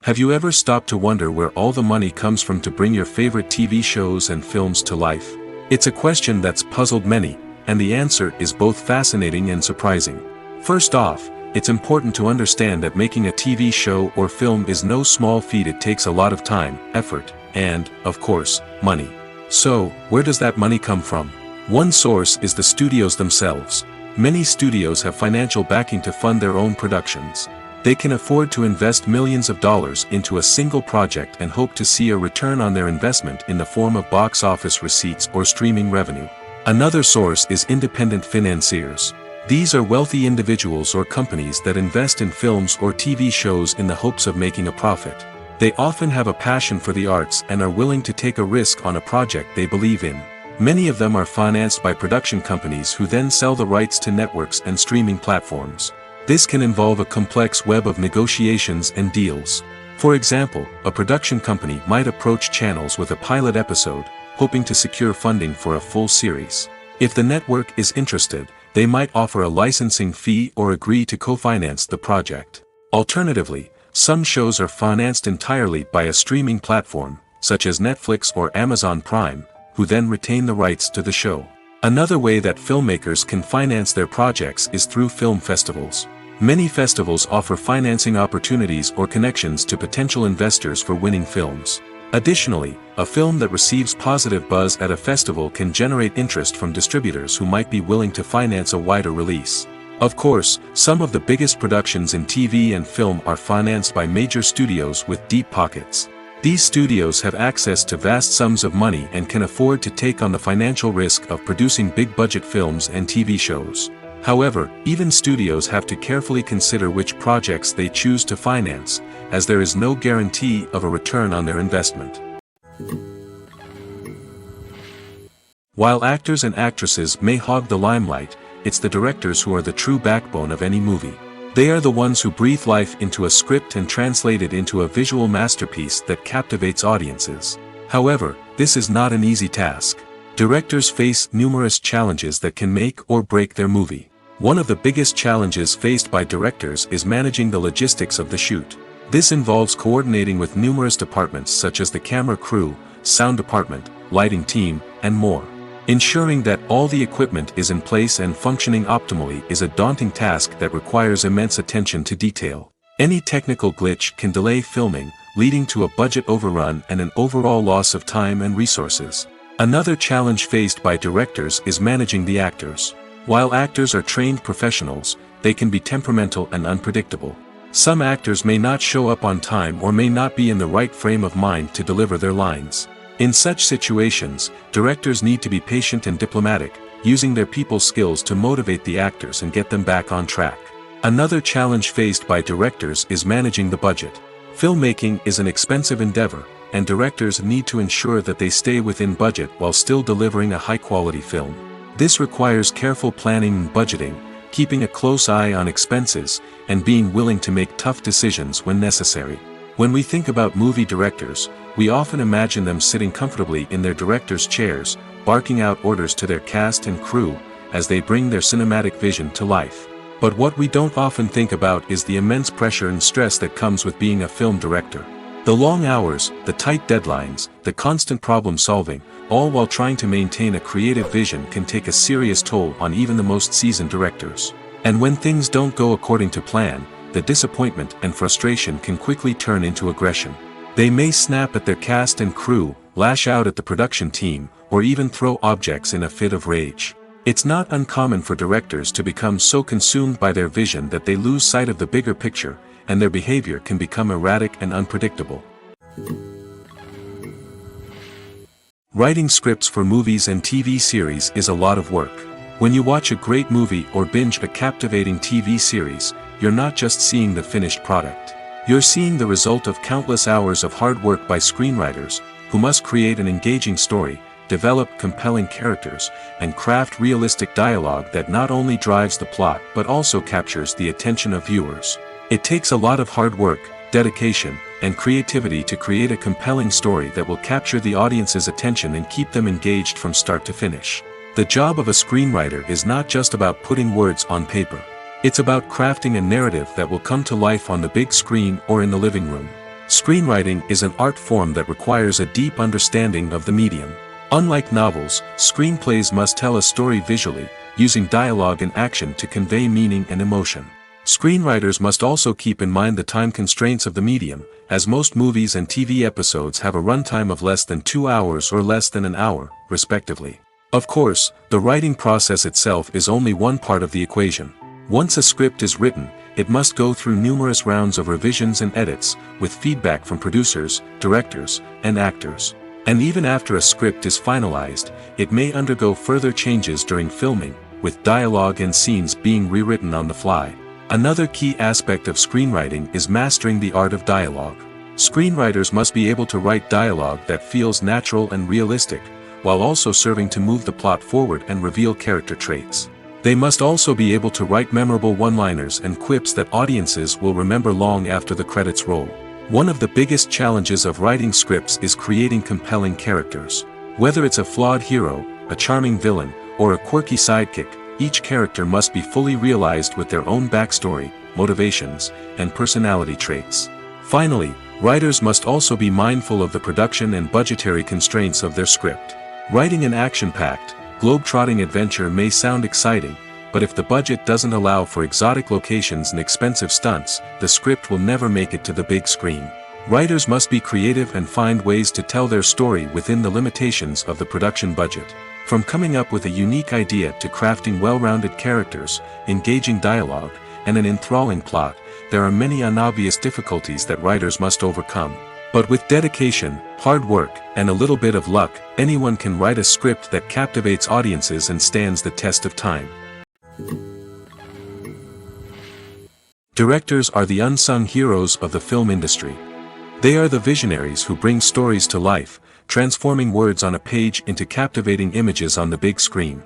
Have you ever stopped to wonder where all the money comes from to bring your favorite TV shows and films to life? It's a question that's puzzled many, and the answer is both fascinating and surprising. First off, it's important to understand that making a TV show or film is no small feat. It takes a lot of time, effort, and, of course, money. So, where does that money come from? One source is the studios themselves. Many studios have financial backing to fund their own productions. They can afford to invest millions of dollars into a single project and hope to see a return on their investment in the form of box office receipts or streaming revenue. Another source is independent financiers. These are wealthy individuals or companies that invest in films or TV shows in the hopes of making a profit. They often have a passion for the arts and are willing to take a risk on a project they believe in. Many of them are financed by production companies who then sell the rights to networks and streaming platforms. This can involve a complex web of negotiations and deals. For example, a production company might approach channels with a pilot episode, hoping to secure funding for a full series. If the network is interested, they might offer a licensing fee or agree to co-finance the project. Alternatively, some shows are financed entirely by a streaming platform, such as Netflix or Amazon Prime, who then retain the rights to the show. Another way that filmmakers can finance their projects is through film festivals. Many festivals offer financing opportunities or connections to potential investors for winning films. Additionally, a film that receives positive buzz at a festival can generate interest from distributors who might be willing to finance a wider release. Of course, some of the biggest productions in TV and film are financed by major studios with deep pockets. These studios have access to vast sums of money and can afford to take on the financial risk of producing big-budget films and TV shows. However, even studios have to carefully consider which projects they choose to finance, as there is no guarantee of a return on their investment. While actors and actresses may hog the limelight, it's the directors who are the true backbone of any movie. They are the ones who breathe life into a script and translate it into a visual masterpiece that captivates audiences. However, this is not an easy task. Directors face numerous challenges that can make or break their movie. One of the biggest challenges faced by directors is managing the logistics of the shoot. This involves coordinating with numerous departments such as the camera crew, sound department, lighting team, and more. Ensuring that all the equipment is in place and functioning optimally is a daunting task that requires immense attention to detail. Any technical glitch can delay filming, leading to a budget overrun and an overall loss of time and resources. Another challenge faced by directors is managing the actors. While actors are trained professionals, they can be temperamental and unpredictable. Some actors may not show up on time or may not be in the right frame of mind to deliver their lines. In such situations, directors need to be patient and diplomatic, using their people skills to motivate the actors and get them back on track. Another challenge faced by directors is managing the budget. Filmmaking is an expensive endeavor, and directors need to ensure that they stay within budget while still delivering a high-quality film. This requires careful planning and budgeting, keeping a close eye on expenses, and being willing to make tough decisions when necessary. When we think about movie directors, we often imagine them sitting comfortably in their director's chairs, barking out orders to their cast and crew, as they bring their cinematic vision to life. But what we don't often think about is the immense pressure and stress that comes with being a film director. The long hours, the tight deadlines, the constant problem solving, all while trying to maintain a creative vision can take a serious toll on even the most seasoned directors. And when things don't go according to plan, the disappointment and frustration can quickly turn into aggression. They may snap at their cast and crew, lash out at the production team, or even throw objects in a fit of rage. It's not uncommon for directors to become so consumed by their vision that they lose sight of the bigger picture, and their behavior can become erratic and unpredictable. Writing scripts for movies and TV series is a lot of work. When you watch a great movie or binge a captivating TV series, you're not just seeing the finished product. You're seeing the result of countless hours of hard work by screenwriters, who must create an engaging story, develop compelling characters, and craft realistic dialogue that not only drives the plot but also captures the attention of viewers. It takes a lot of hard work, dedication, and creativity to create a compelling story that will capture the audience's attention and keep them engaged from start to finish. The job of a screenwriter is not just about putting words on paper. It's about crafting a narrative that will come to life on the big screen or in the living room. Screenwriting is an art form that requires a deep understanding of the medium. Unlike novels, screenplays must tell a story visually, using dialogue and action to convey meaning and emotion. Screenwriters must also keep in mind the time constraints of the medium, as most movies and TV episodes have a runtime of less than 2 hours or less than an hour, respectively. Of course, the writing process itself is only one part of the equation. Once a script is written, it must go through numerous rounds of revisions and edits, with feedback from producers, directors, and actors. And even after a script is finalized, it may undergo further changes during filming, with dialogue and scenes being rewritten on the fly. Another key aspect of screenwriting is mastering the art of dialogue. Screenwriters must be able to write dialogue that feels natural and realistic, while also serving to move the plot forward and reveal character traits. They must also be able to write memorable one-liners and quips that audiences will remember long after the credits roll. One of the biggest challenges of writing scripts is creating compelling characters. Whether it's a flawed hero, a charming villain, or a quirky sidekick, each character must be fully realized with their own backstory, motivations, and personality traits. Finally, writers must also be mindful of the production and budgetary constraints of their script. Writing an action-packed, globe-trotting adventure may sound exciting, but if the budget doesn't allow for exotic locations and expensive stunts, the script will never make it to the big screen. Writers must be creative and find ways to tell their story within the limitations of the production budget. From coming up with a unique idea to crafting well-rounded characters, engaging dialogue, and an enthralling plot, there are many unobvious difficulties that writers must overcome. But with dedication, hard work, and a little bit of luck, anyone can write a script that captivates audiences and stands the test of time. Directors are the unsung heroes of the film industry. They are the visionaries who bring stories to life, transforming words on a page into captivating images on the big screen.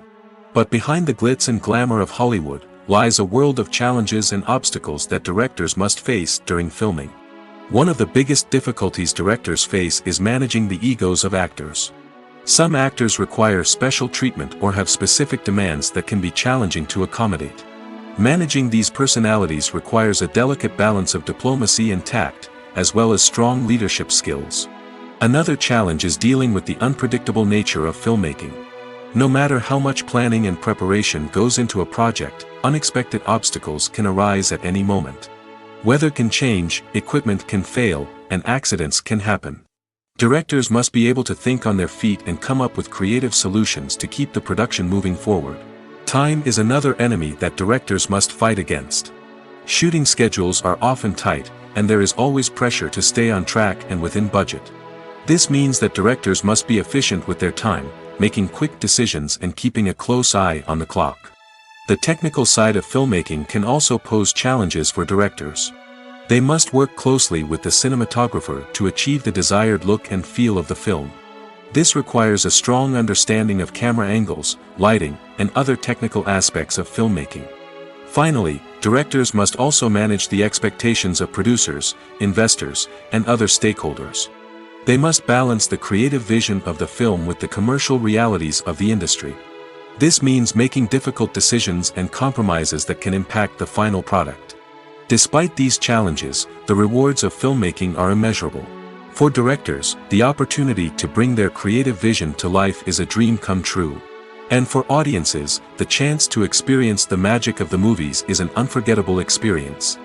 But behind the glitz and glamour of Hollywood, lies a world of challenges and obstacles that directors must face during filming. One of the biggest difficulties directors face is managing the egos of actors. Some actors require special treatment or have specific demands that can be challenging to accommodate. Managing these personalities requires a delicate balance of diplomacy and tact, as well as strong leadership skills. Another challenge is dealing with the unpredictable nature of filmmaking. No matter how much planning and preparation goes into a project, unexpected obstacles can arise at any moment. Weather can change, equipment can fail, and accidents can happen. Directors must be able to think on their feet and come up with creative solutions to keep the production moving forward. Time is another enemy that directors must fight against. Shooting schedules are often tight, and there is always pressure to stay on track and within budget. This means that directors must be efficient with their time, making quick decisions and keeping a close eye on the clock. The technical side of filmmaking can also pose challenges for directors. They must work closely with the cinematographer to achieve the desired look and feel of the film. This requires a strong understanding of camera angles, lighting, and other technical aspects of filmmaking. Finally, directors must also manage the expectations of producers, investors, and other stakeholders. They must balance the creative vision of the film with the commercial realities of the industry. This means making difficult decisions and compromises that can impact the final product. Despite these challenges, the rewards of filmmaking are immeasurable. For directors, the opportunity to bring their creative vision to life is a dream come true. And for audiences, the chance to experience the magic of the movies is an unforgettable experience.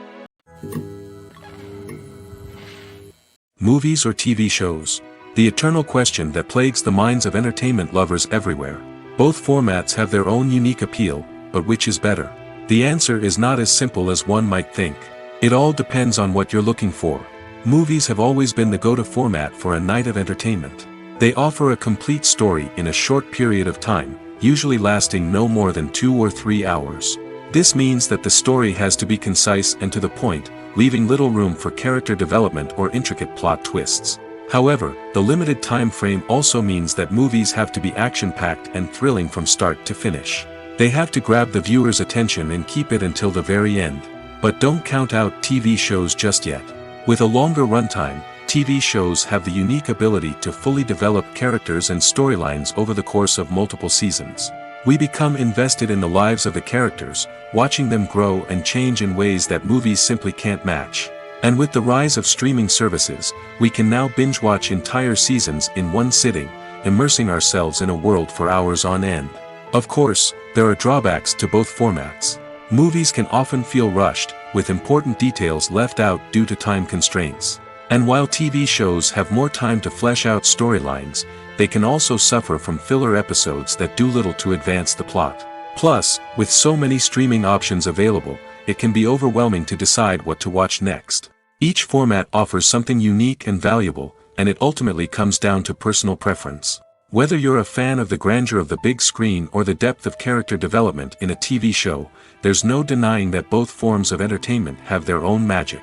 Movies or TV shows? The eternal question that plagues the minds of entertainment lovers everywhere. Both formats have their own unique appeal, but which is better? The answer is not as simple as one might think. It all depends on what you're looking for. Movies have always been the go-to format for a night of entertainment. They offer a complete story in a short period of time, usually lasting no more than 2 or 3 hours. This means that the story has to be concise and to the point, leaving little room for character development or intricate plot twists. However, the limited time frame also means that movies have to be action-packed and thrilling from start to finish. They have to grab the viewer's attention and keep it until the very end. But don't count out TV shows just yet. With a longer runtime, TV shows have the unique ability to fully develop characters and storylines over the course of multiple seasons. We become invested in the lives of the characters, watching them grow and change in ways that movies simply can't match. And with the rise of streaming services, we can now binge-watch entire seasons in one sitting, immersing ourselves in a world for hours on end. Of course, there are drawbacks to both formats. Movies can often feel rushed, with important details left out due to time constraints. And while TV shows have more time to flesh out storylines, they can also suffer from filler episodes that do little to advance the plot. Plus, with so many streaming options available, it can be overwhelming to decide what to watch next. Each format offers something unique and valuable, and it ultimately comes down to personal preference. Whether you're a fan of the grandeur of the big screen or the depth of character development in a TV show, there's no denying that both forms of entertainment have their own magic.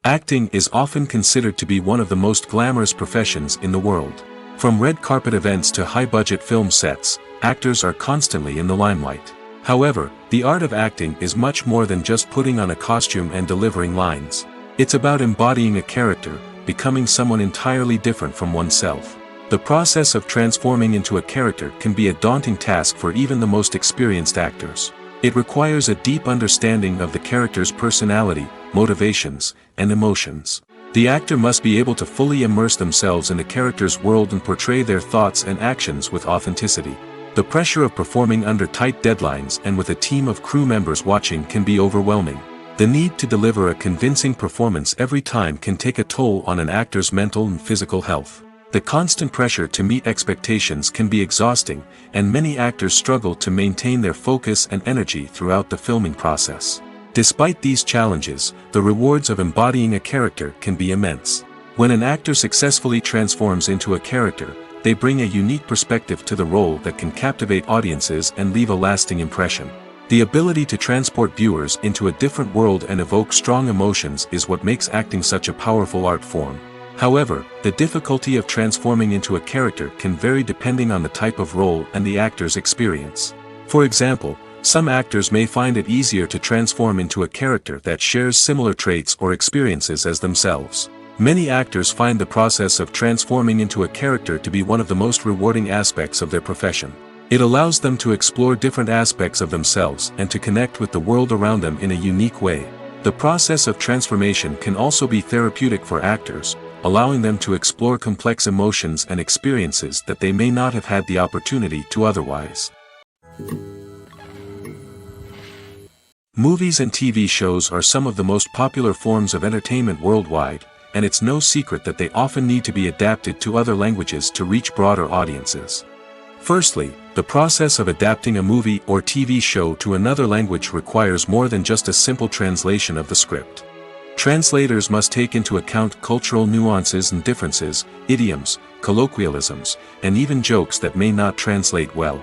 Acting is often considered to be one of the most glamorous professions in the world. From red carpet events to high-budget film sets, actors are constantly in the limelight. However, the art of acting is much more than just putting on a costume and delivering lines. It's about embodying a character, becoming someone entirely different from oneself. The process of transforming into a character can be a daunting task for even the most experienced actors. It requires a deep understanding of the character's personality, motivations, and emotions. The actor must be able to fully immerse themselves in the character's world and portray their thoughts and actions with authenticity. The pressure of performing under tight deadlines and with a team of crew members watching can be overwhelming. The need to deliver a convincing performance every time can take a toll on an actor's mental and physical health. The constant pressure to meet expectations can be exhausting, and many actors struggle to maintain their focus and energy throughout the filming process. Despite these challenges, the rewards of embodying a character can be immense. When an actor successfully transforms into a character, they bring a unique perspective to the role that can captivate audiences and leave a lasting impression. The ability to transport viewers into a different world and evoke strong emotions is what makes acting such a powerful art form. However, the difficulty of transforming into a character can vary depending on the type of role and the actor's experience. For example, some actors may find it easier to transform into a character that shares similar traits or experiences as themselves. Many actors find the process of transforming into a character to be one of the most rewarding aspects of their profession. It allows them to explore different aspects of themselves and to connect with the world around them in a unique way. The process of transformation can also be therapeutic for actors, allowing them to explore complex emotions and experiences that they may not have had the opportunity to otherwise. Movies and TV shows are some of the most popular forms of entertainment worldwide, and it's no secret that they often need to be adapted to other languages to reach broader audiences. Firstly, the process of adapting a movie or TV show to another language requires more than just a simple translation of the script. Translators must take into account cultural nuances and differences, idioms, colloquialisms, and even jokes that may not translate well.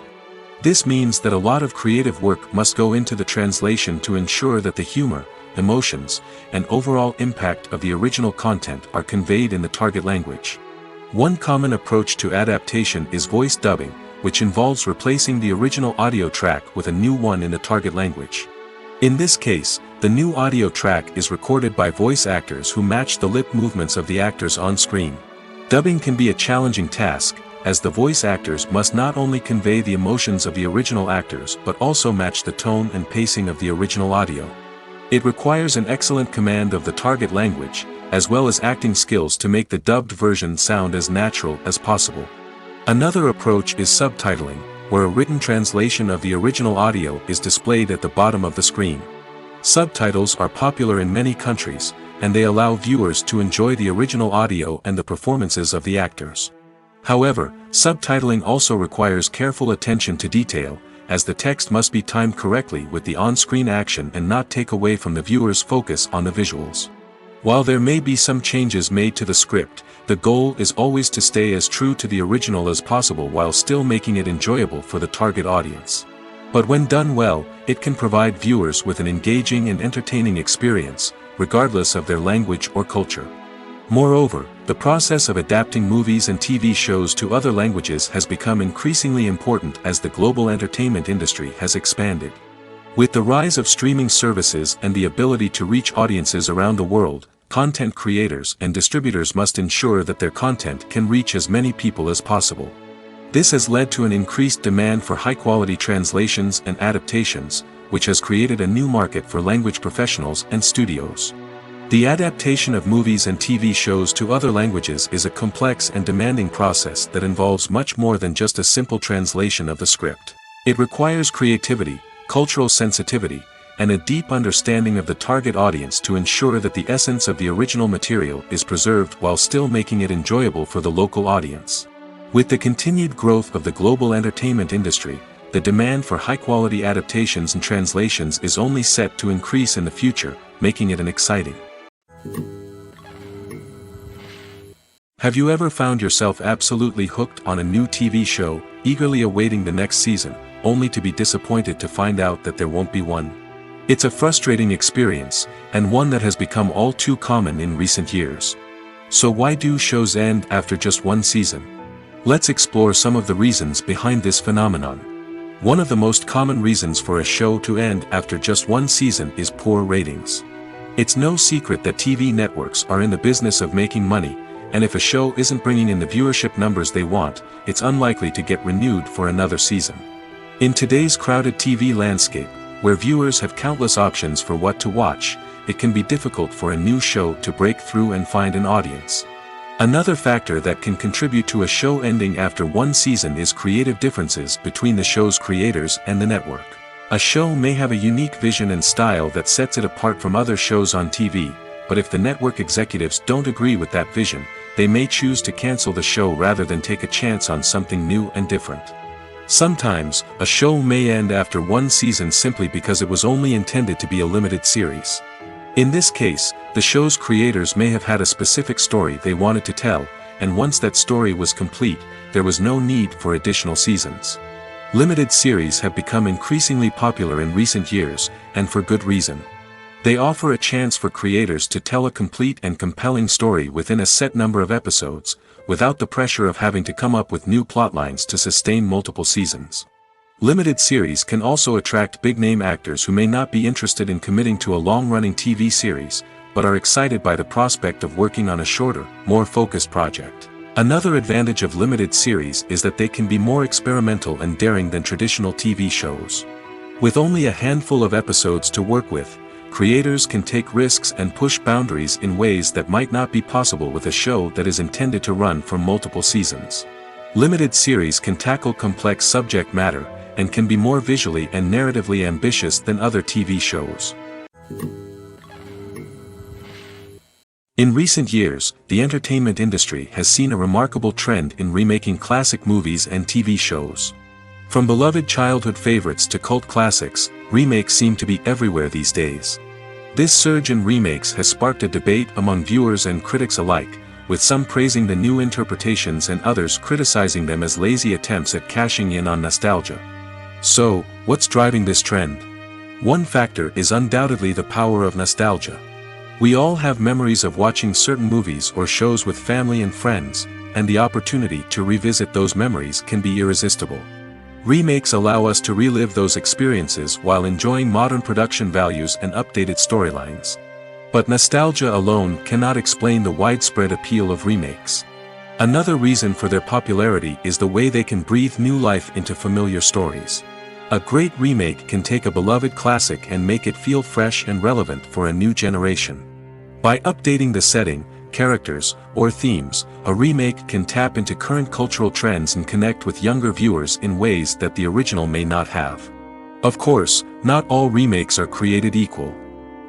This means that a lot of creative work must go into the translation to ensure that the humor, emotions, and overall impact of the original content are conveyed in the target language. One common approach to adaptation is voice dubbing, which involves replacing the original audio track with a new one in the target language. In this case, the new audio track is recorded by voice actors who match the lip movements of the actors on screen. Dubbing can be a challenging task, as the voice actors must not only convey the emotions of the original actors but also match the tone and pacing of the original audio. It requires an excellent command of the target language, as well as acting skills to make the dubbed version sound as natural as possible. Another approach is subtitling, where a written translation of the original audio is displayed at the bottom of the screen. Subtitles are popular in many countries, and they allow viewers to enjoy the original audio and the performances of the actors. However, subtitling also requires careful attention to detail, as the text must be timed correctly with the on-screen action and not take away from the viewer's focus on the visuals. While there may be some changes made to the script, the goal is always to stay as true to the original as possible while still making it enjoyable for the target audience. But when done well, it can provide viewers with an engaging and entertaining experience, regardless of their language or culture. Moreover, the process of adapting movies and TV shows to other languages has become increasingly important as the global entertainment industry has expanded. With the rise of streaming services and the ability to reach audiences around the world, content creators and distributors must ensure that their content can reach as many people as possible. This has led to an increased demand for high-quality translations and adaptations, which has created a new market for language professionals and studios. The adaptation of movies and TV shows to other languages is a complex and demanding process that involves much more than just a simple translation of the script. It requires creativity, cultural sensitivity, and a deep understanding of the target audience to ensure that the essence of the original material is preserved while still making it enjoyable for the local audience. With the continued growth of the global entertainment industry, the demand for high-quality adaptations and translations is only set to increase in the future, making it exciting. Have you ever found yourself absolutely hooked on a new TV show, eagerly awaiting the next season, only to be disappointed to find out that there won't be one? It's a frustrating experience, and one that has become all too common in recent years. So why do shows end after just one season? Let's explore some of the reasons behind this phenomenon. One of the most common reasons for a show to end after just one season is poor ratings. It's no secret that TV networks are in the business of making money, and if a show isn't bringing in the viewership numbers they want, it's unlikely to get renewed for another season. In today's crowded TV landscape, where viewers have countless options for what to watch, it can be difficult for a new show to break through and find an audience. Another factor that can contribute to a show ending after one season is creative differences between the show's creators and the network. A show may have a unique vision and style that sets it apart from other shows on TV, but if the network executives don't agree with that vision, they may choose to cancel the show rather than take a chance on something new and different. Sometimes, a show may end after one season simply because it was only intended to be a limited series. In this case, the show's creators may have had a specific story they wanted to tell, and once that story was complete, there was no need for additional seasons. Limited series have become increasingly popular in recent years, and for good reason. They offer a chance for creators to tell a complete and compelling story within a set number of episodes, without the pressure of having to come up with new plotlines to sustain multiple seasons. Limited series can also attract big-name actors who may not be interested in committing to a long-running TV series, but are excited by the prospect of working on a shorter, more focused project. Another advantage of limited series is that they can be more experimental and daring than traditional TV shows. With only a handful of episodes to work with, creators can take risks and push boundaries in ways that might not be possible with a show that is intended to run for multiple seasons. Limited series can tackle complex subject matter, and can be more visually and narratively ambitious than other TV shows. In recent years, the entertainment industry has seen a remarkable trend in remaking classic movies and TV shows. From beloved childhood favorites to cult classics, remakes seem to be everywhere these days. This surge in remakes has sparked a debate among viewers and critics alike, with some praising the new interpretations and others criticizing them as lazy attempts at cashing in on nostalgia. So, what's driving this trend? One factor is undoubtedly the power of nostalgia. We all have memories of watching certain movies or shows with family and friends, and the opportunity to revisit those memories can be irresistible. Remakes allow us to relive those experiences while enjoying modern production values and updated storylines. But nostalgia alone cannot explain the widespread appeal of remakes. Another reason for their popularity is the way they can breathe new life into familiar stories. A great remake can take a beloved classic and make it feel fresh and relevant for a new generation. By updating the setting, characters, or themes, a remake can tap into current cultural trends and connect with younger viewers in ways that the original may not have. Of course, not all remakes are created equal.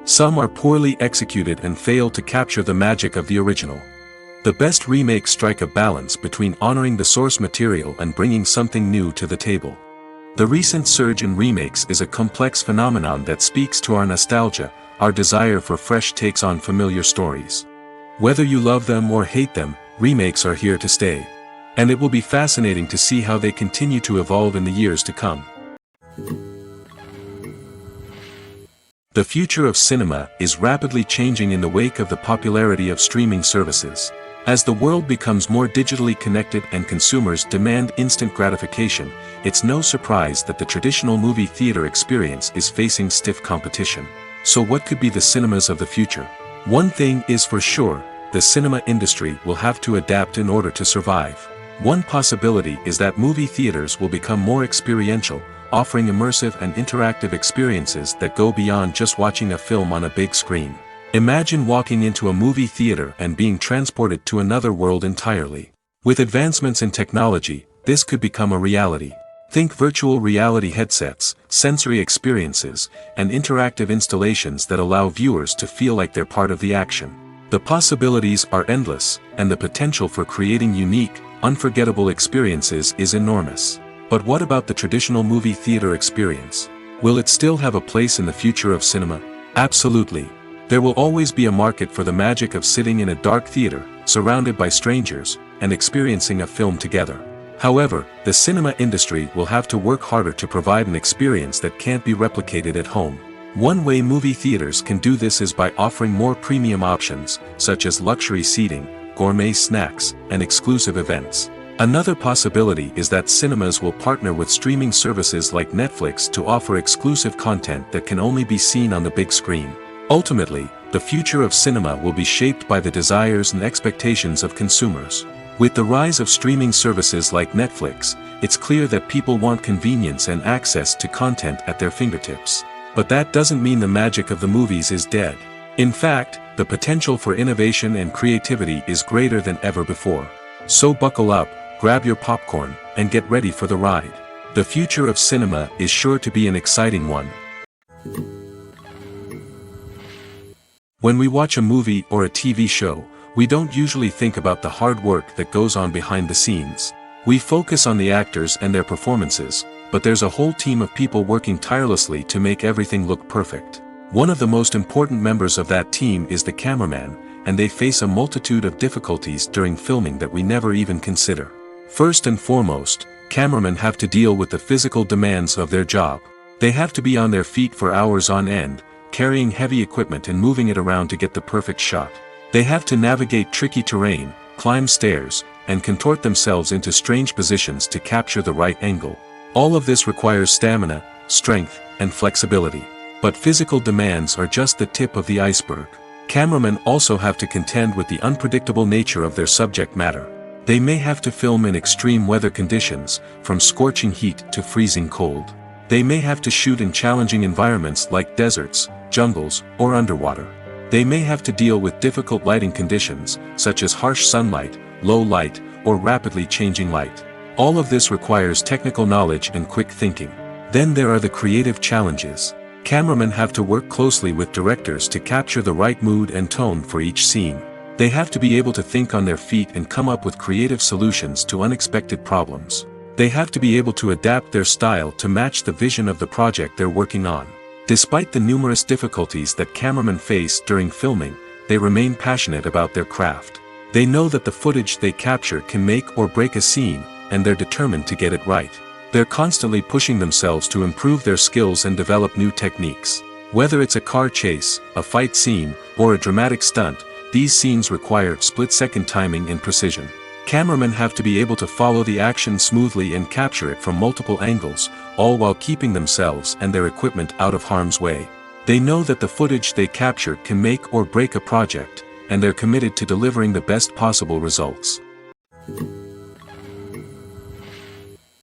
Some are poorly executed and fail to capture the magic of the original. The best remakes strike a balance between honoring the source material and bringing something new to the table. The recent surge in remakes is a complex phenomenon that speaks to our nostalgia, our desire for fresh takes on familiar stories. Whether you love them or hate them, remakes are here to stay. And it will be fascinating to see how they continue to evolve in the years to come. The future of cinema is rapidly changing in the wake of the popularity of streaming services. As the world becomes more digitally connected and consumers demand instant gratification, it's no surprise that the traditional movie theater experience is facing stiff competition. So what could be the cinemas of the future? One thing is for sure, the cinema industry will have to adapt in order to survive. One possibility is that movie theaters will become more experiential, offering immersive and interactive experiences that go beyond just watching a film on a big screen. Imagine walking into a movie theater and being transported to another world entirely. With advancements in technology, this could become a reality. Think virtual reality headsets, sensory experiences, and interactive installations that allow viewers to feel like they're part of the action. The possibilities are endless, and the potential for creating unique, unforgettable experiences is enormous. But what about the traditional movie theater experience? Will it still have a place in the future of cinema? Absolutely. There will always be a market for the magic of sitting in a dark theater, surrounded by strangers, and experiencing a film together. However, the cinema industry will have to work harder to provide an experience that can't be replicated at home. One way movie theaters can do this is by offering more premium options, such as luxury seating, gourmet snacks, and exclusive events. Another possibility is that cinemas will partner with streaming services like Netflix to offer exclusive content that can only be seen on the big screen. Ultimately, the future of cinema will be shaped by the desires and expectations of consumers. With the rise of streaming services like Netflix, it's clear that people want convenience and access to content at their fingertips. But that doesn't mean the magic of the movies is dead. In fact, the potential for innovation and creativity is greater than ever before. So buckle up, grab your popcorn, and get ready for the ride. The future of cinema is sure to be an exciting one. When we watch a movie or a TV show, we don't usually think about the hard work that goes on behind the scenes. We focus on the actors and their performances, but there's a whole team of people working tirelessly to make everything look perfect. One of the most important members of that team is the cameraman, and they face a multitude of difficulties during filming that we never even consider. First and foremost, cameramen have to deal with the physical demands of their job. They have to be on their feet for hours on end, carrying heavy equipment and moving it around to get the perfect shot. They have to navigate tricky terrain, climb stairs, and contort themselves into strange positions to capture the right angle. All of this requires stamina, strength, and flexibility. But physical demands are just the tip of the iceberg. Cameramen also have to contend with the unpredictable nature of their subject matter. They may have to film in extreme weather conditions, from scorching heat to freezing cold. They may have to shoot in challenging environments like deserts, jungles, or underwater. They may have to deal with difficult lighting conditions, such as harsh sunlight, low light, or rapidly changing light. All of this requires technical knowledge and quick thinking. Then there are the creative challenges. Cameramen have to work closely with directors to capture the right mood and tone for each scene. They have to be able to think on their feet and come up with creative solutions to unexpected problems. They have to be able to adapt their style to match the vision of the project they're working on. Despite the numerous difficulties that cameramen face during filming, they remain passionate about their craft. They know that the footage they capture can make or break a scene, and they're determined to get it right. They're constantly pushing themselves to improve their skills and develop new techniques. Whether it's a car chase, a fight scene, or a dramatic stunt, these scenes require split-second timing and precision. Cameramen have to be able to follow the action smoothly and capture it from multiple angles, all while keeping themselves and their equipment out of harm's way. They know that the footage they capture can make or break a project, and they're committed to delivering the best possible results.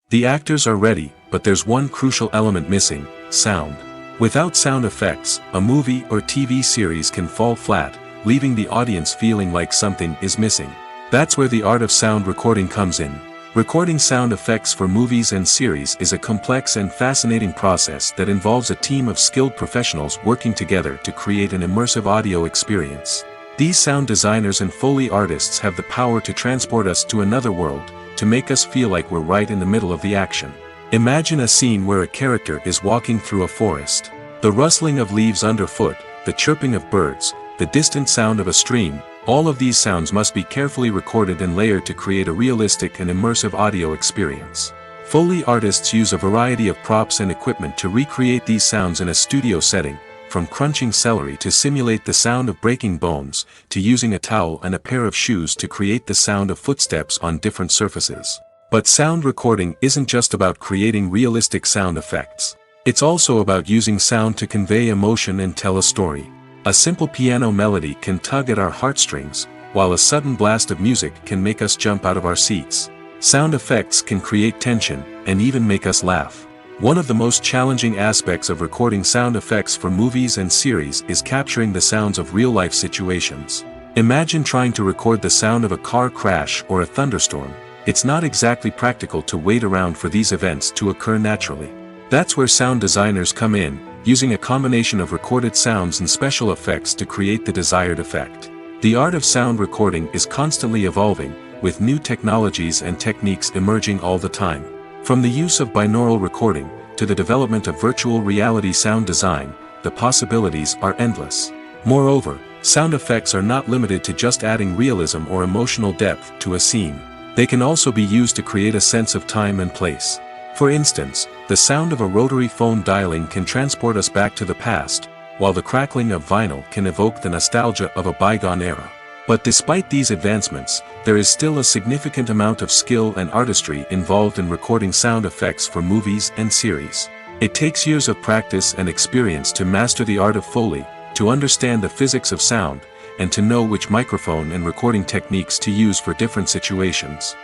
The actors are ready, but there's one crucial element missing: sound. Without sound effects, a movie or TV series can fall flat, leaving the audience feeling like something is missing. That's where the art of sound recording comes in. Recording sound effects for movies and series is a complex and fascinating process that involves a team of skilled professionals working together to create an immersive audio experience. These sound designers and Foley artists have the power to transport us to another world, to make us feel like we're right in the middle of the action. Imagine a scene where a character is walking through a forest. The rustling of leaves underfoot, the chirping of birds, the distant sound of a stream, all of these sounds must be carefully recorded and layered to create a realistic and immersive audio experience. Foley artists use a variety of props and equipment to recreate these sounds in a studio setting, from crunching celery to simulate the sound of breaking bones, to using a towel and a pair of shoes to create the sound of footsteps on different surfaces. But sound recording isn't just about creating realistic sound effects. It's also about using sound to convey emotion and tell a story. A simple piano melody can tug at our heartstrings, while a sudden blast of music can make us jump out of our seats. Sound effects can create tension, and even make us laugh. One of the most challenging aspects of recording sound effects for movies and series is capturing the sounds of real-life situations. Imagine trying to record the sound of a car crash or a thunderstorm. It's not exactly practical to wait around for these events to occur naturally. That's where sound designers come in, using a combination of recorded sounds and special effects to create the desired effect. The art of sound recording is constantly evolving, with new technologies and techniques emerging all the time. From the use of binaural recording, to the development of virtual reality sound design, the possibilities are endless. Moreover, sound effects are not limited to just adding realism or emotional depth to a scene. They can also be used to create a sense of time and place. For instance, the sound of a rotary phone dialing can transport us back to the past, while the crackling of vinyl can evoke the nostalgia of a bygone era. But despite these advancements, there is still a significant amount of skill and artistry involved in recording sound effects for movies and series. It takes years of practice and experience to master the art of Foley, to understand the physics of sound, and to know which microphone and recording techniques to use for different situations.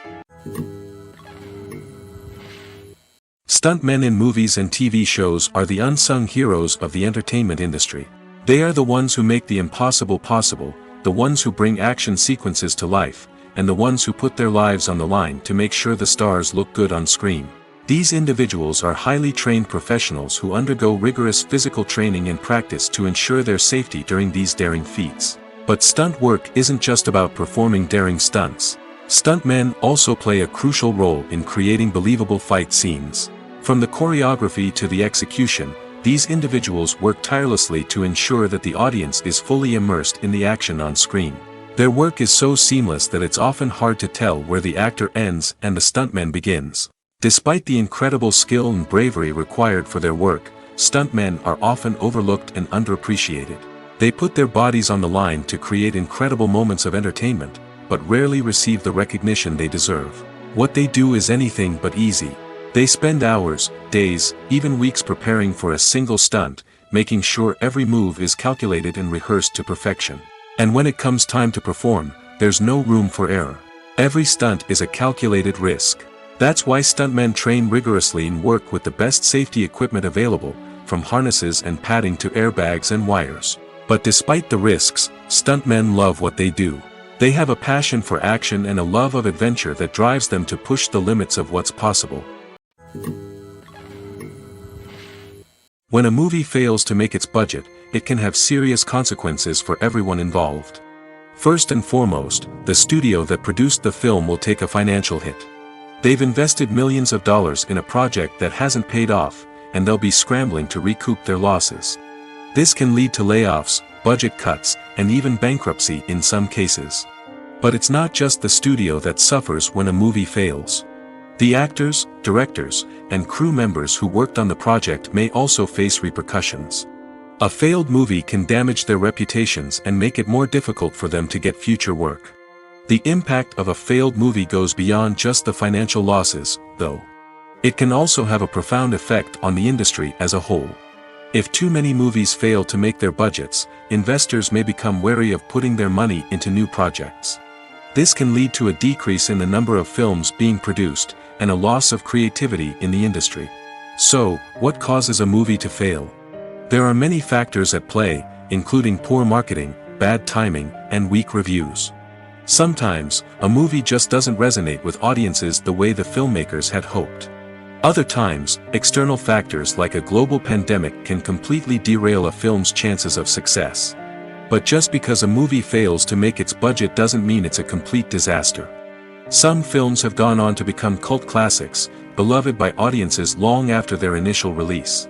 Stuntmen in movies and TV shows are the unsung heroes of the entertainment industry. They are the ones who make the impossible possible, the ones who bring action sequences to life, and the ones who put their lives on the line to make sure the stars look good on screen. These individuals are highly trained professionals who undergo rigorous physical training and practice to ensure their safety during these daring feats. But stunt work isn't just about performing daring stunts. Stuntmen also play a crucial role in creating believable fight scenes. From the choreography to the execution, these individuals work tirelessly to ensure that the audience is fully immersed in the action on screen. Their work is so seamless that it's often hard to tell where the actor ends and the stuntman begins. Despite the incredible skill and bravery required for their work, stuntmen are often overlooked and underappreciated. They put their bodies on the line to create incredible moments of entertainment, but rarely receive the recognition they deserve. What they do is anything but easy. They spend hours, days, even weeks preparing for a single stunt, making sure every move is calculated and rehearsed to perfection. And when it comes time to perform, there's no room for error. Every stunt is a calculated risk. That's why stuntmen train rigorously and work with the best safety equipment available, from harnesses and padding to airbags and wires. But despite the risks, stuntmen love what they do. They have a passion for action and a love of adventure that drives them to push the limits of what's possible. When a movie fails to make its budget, it can have serious consequences for everyone involved. First and foremost, the studio that produced the film will take a financial hit. They've invested millions of dollars in a project that hasn't paid off, and they'll be scrambling to recoup their losses. This can lead to layoffs, budget cuts, and even bankruptcy in some cases. But it's not just the studio that suffers when a movie fails. The actors, directors, and crew members who worked on the project may also face repercussions. A failed movie can damage their reputations and make it more difficult for them to get future work. The impact of a failed movie goes beyond just the financial losses, though. It can also have a profound effect on the industry as a whole. If too many movies fail to make their budgets, investors may become wary of putting their money into new projects. This can lead to a decrease in the number of films being produced, and a loss of creativity in the industry. So, what causes a movie to fail? There are many factors at play, including poor marketing, bad timing, and weak reviews. Sometimes, a movie just doesn't resonate with audiences the way the filmmakers had hoped. Other times, external factors like a global pandemic can completely derail a film's chances of success. But just because a movie fails to make its budget doesn't mean it's a complete disaster. Some films have gone on to become cult classics, beloved by audiences long after their initial release.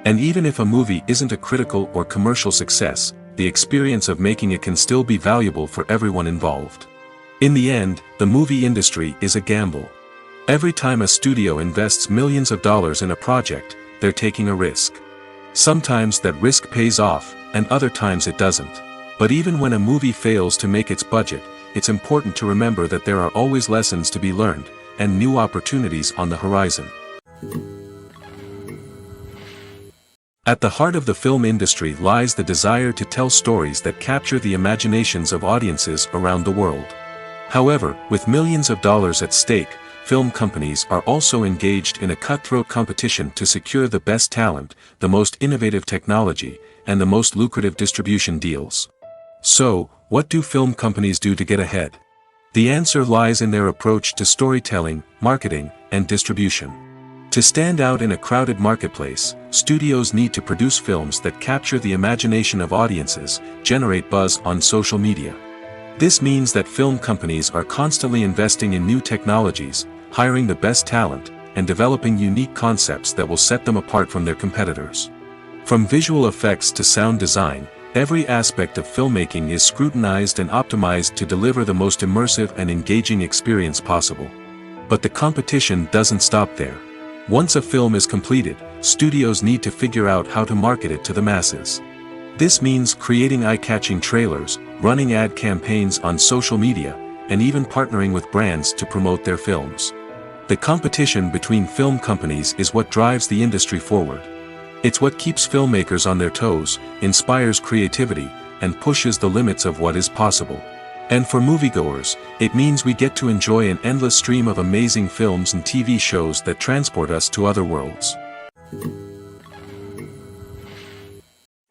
And even if a movie isn't a critical or commercial success, the experience of making it can still be valuable for everyone involved. In the end, the movie industry is a gamble. Every time a studio invests millions of dollars in a project, they're taking a risk. Sometimes that risk pays off, and other times it doesn't. But even when a movie fails to make its budget, it's important to remember that there are always lessons to be learned, and new opportunities on the horizon. At the heart of the film industry lies the desire to tell stories that capture the imaginations of audiences around the world. However, with millions of dollars at stake, film companies are also engaged in a cutthroat competition to secure the best talent, the most innovative technology, and the most lucrative distribution deals. So, what do film companies do to get ahead? The answer lies in their approach to storytelling, marketing, and distribution. To stand out in a crowded marketplace, studios need to produce films that capture the imagination of audiences, generate buzz on social media. This means that film companies are constantly investing in new technologies, hiring the best talent, and developing unique concepts that will set them apart from their competitors. From visual effects to sound design, every aspect of filmmaking is scrutinized and optimized to deliver the most immersive and engaging experience possible. But the competition doesn't stop there. Once a film is completed, studios need to figure out how to market it to the masses. This means creating eye-catching trailers, running ad campaigns on social media, and even partnering with brands to promote their films. The competition between film companies is what drives the industry forward. It's what keeps filmmakers on their toes, inspires creativity, and pushes the limits of what is possible. And for moviegoers, it means we get to enjoy an endless stream of amazing films and TV shows that transport us to other worlds.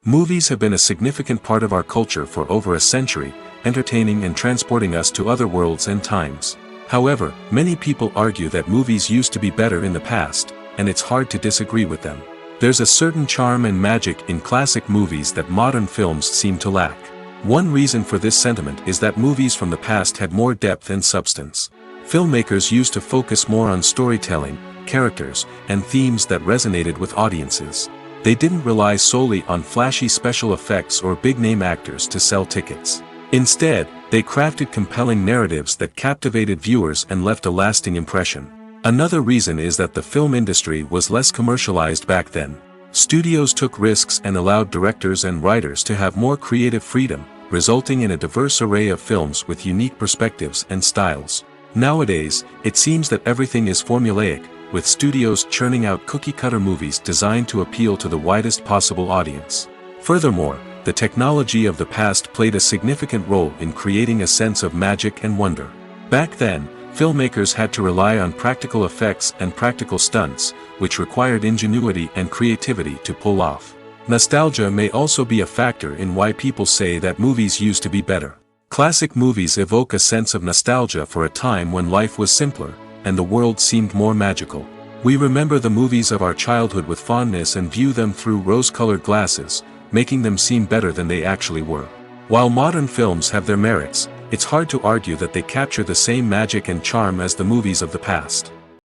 Movies have been a significant part of our culture for over a century, entertaining and transporting us to other worlds and times. However, many people argue that movies used to be better in the past, and it's hard to disagree with them. There's a certain charm and magic in classic movies that modern films seem to lack. One reason for this sentiment is that movies from the past had more depth and substance. Filmmakers used to focus more on storytelling, characters, and themes that resonated with audiences. They didn't rely solely on flashy special effects or big-name actors to sell tickets. Instead, they crafted compelling narratives that captivated viewers and left a lasting impression. Another reason is that the film industry was less commercialized back then. Studios took risks and allowed directors and writers to have more creative freedom, resulting in a diverse array of films with unique perspectives and styles. Nowadays, it seems that everything is formulaic, with studios churning out cookie-cutter movies designed to appeal to the widest possible audience. Furthermore, the technology of the past played a significant role in creating a sense of magic and wonder. Back then, filmmakers had to rely on practical effects and practical stunts, which required ingenuity and creativity to pull off. Nostalgia may also be a factor in why people say that movies used to be better. Classic movies evoke a sense of nostalgia for a time when life was simpler, and the world seemed more magical. We remember the movies of our childhood with fondness and view them through rose-colored glasses, making them seem better than they actually were. While modern films have their merits, it's hard to argue that they capture the same magic and charm as the movies of the past.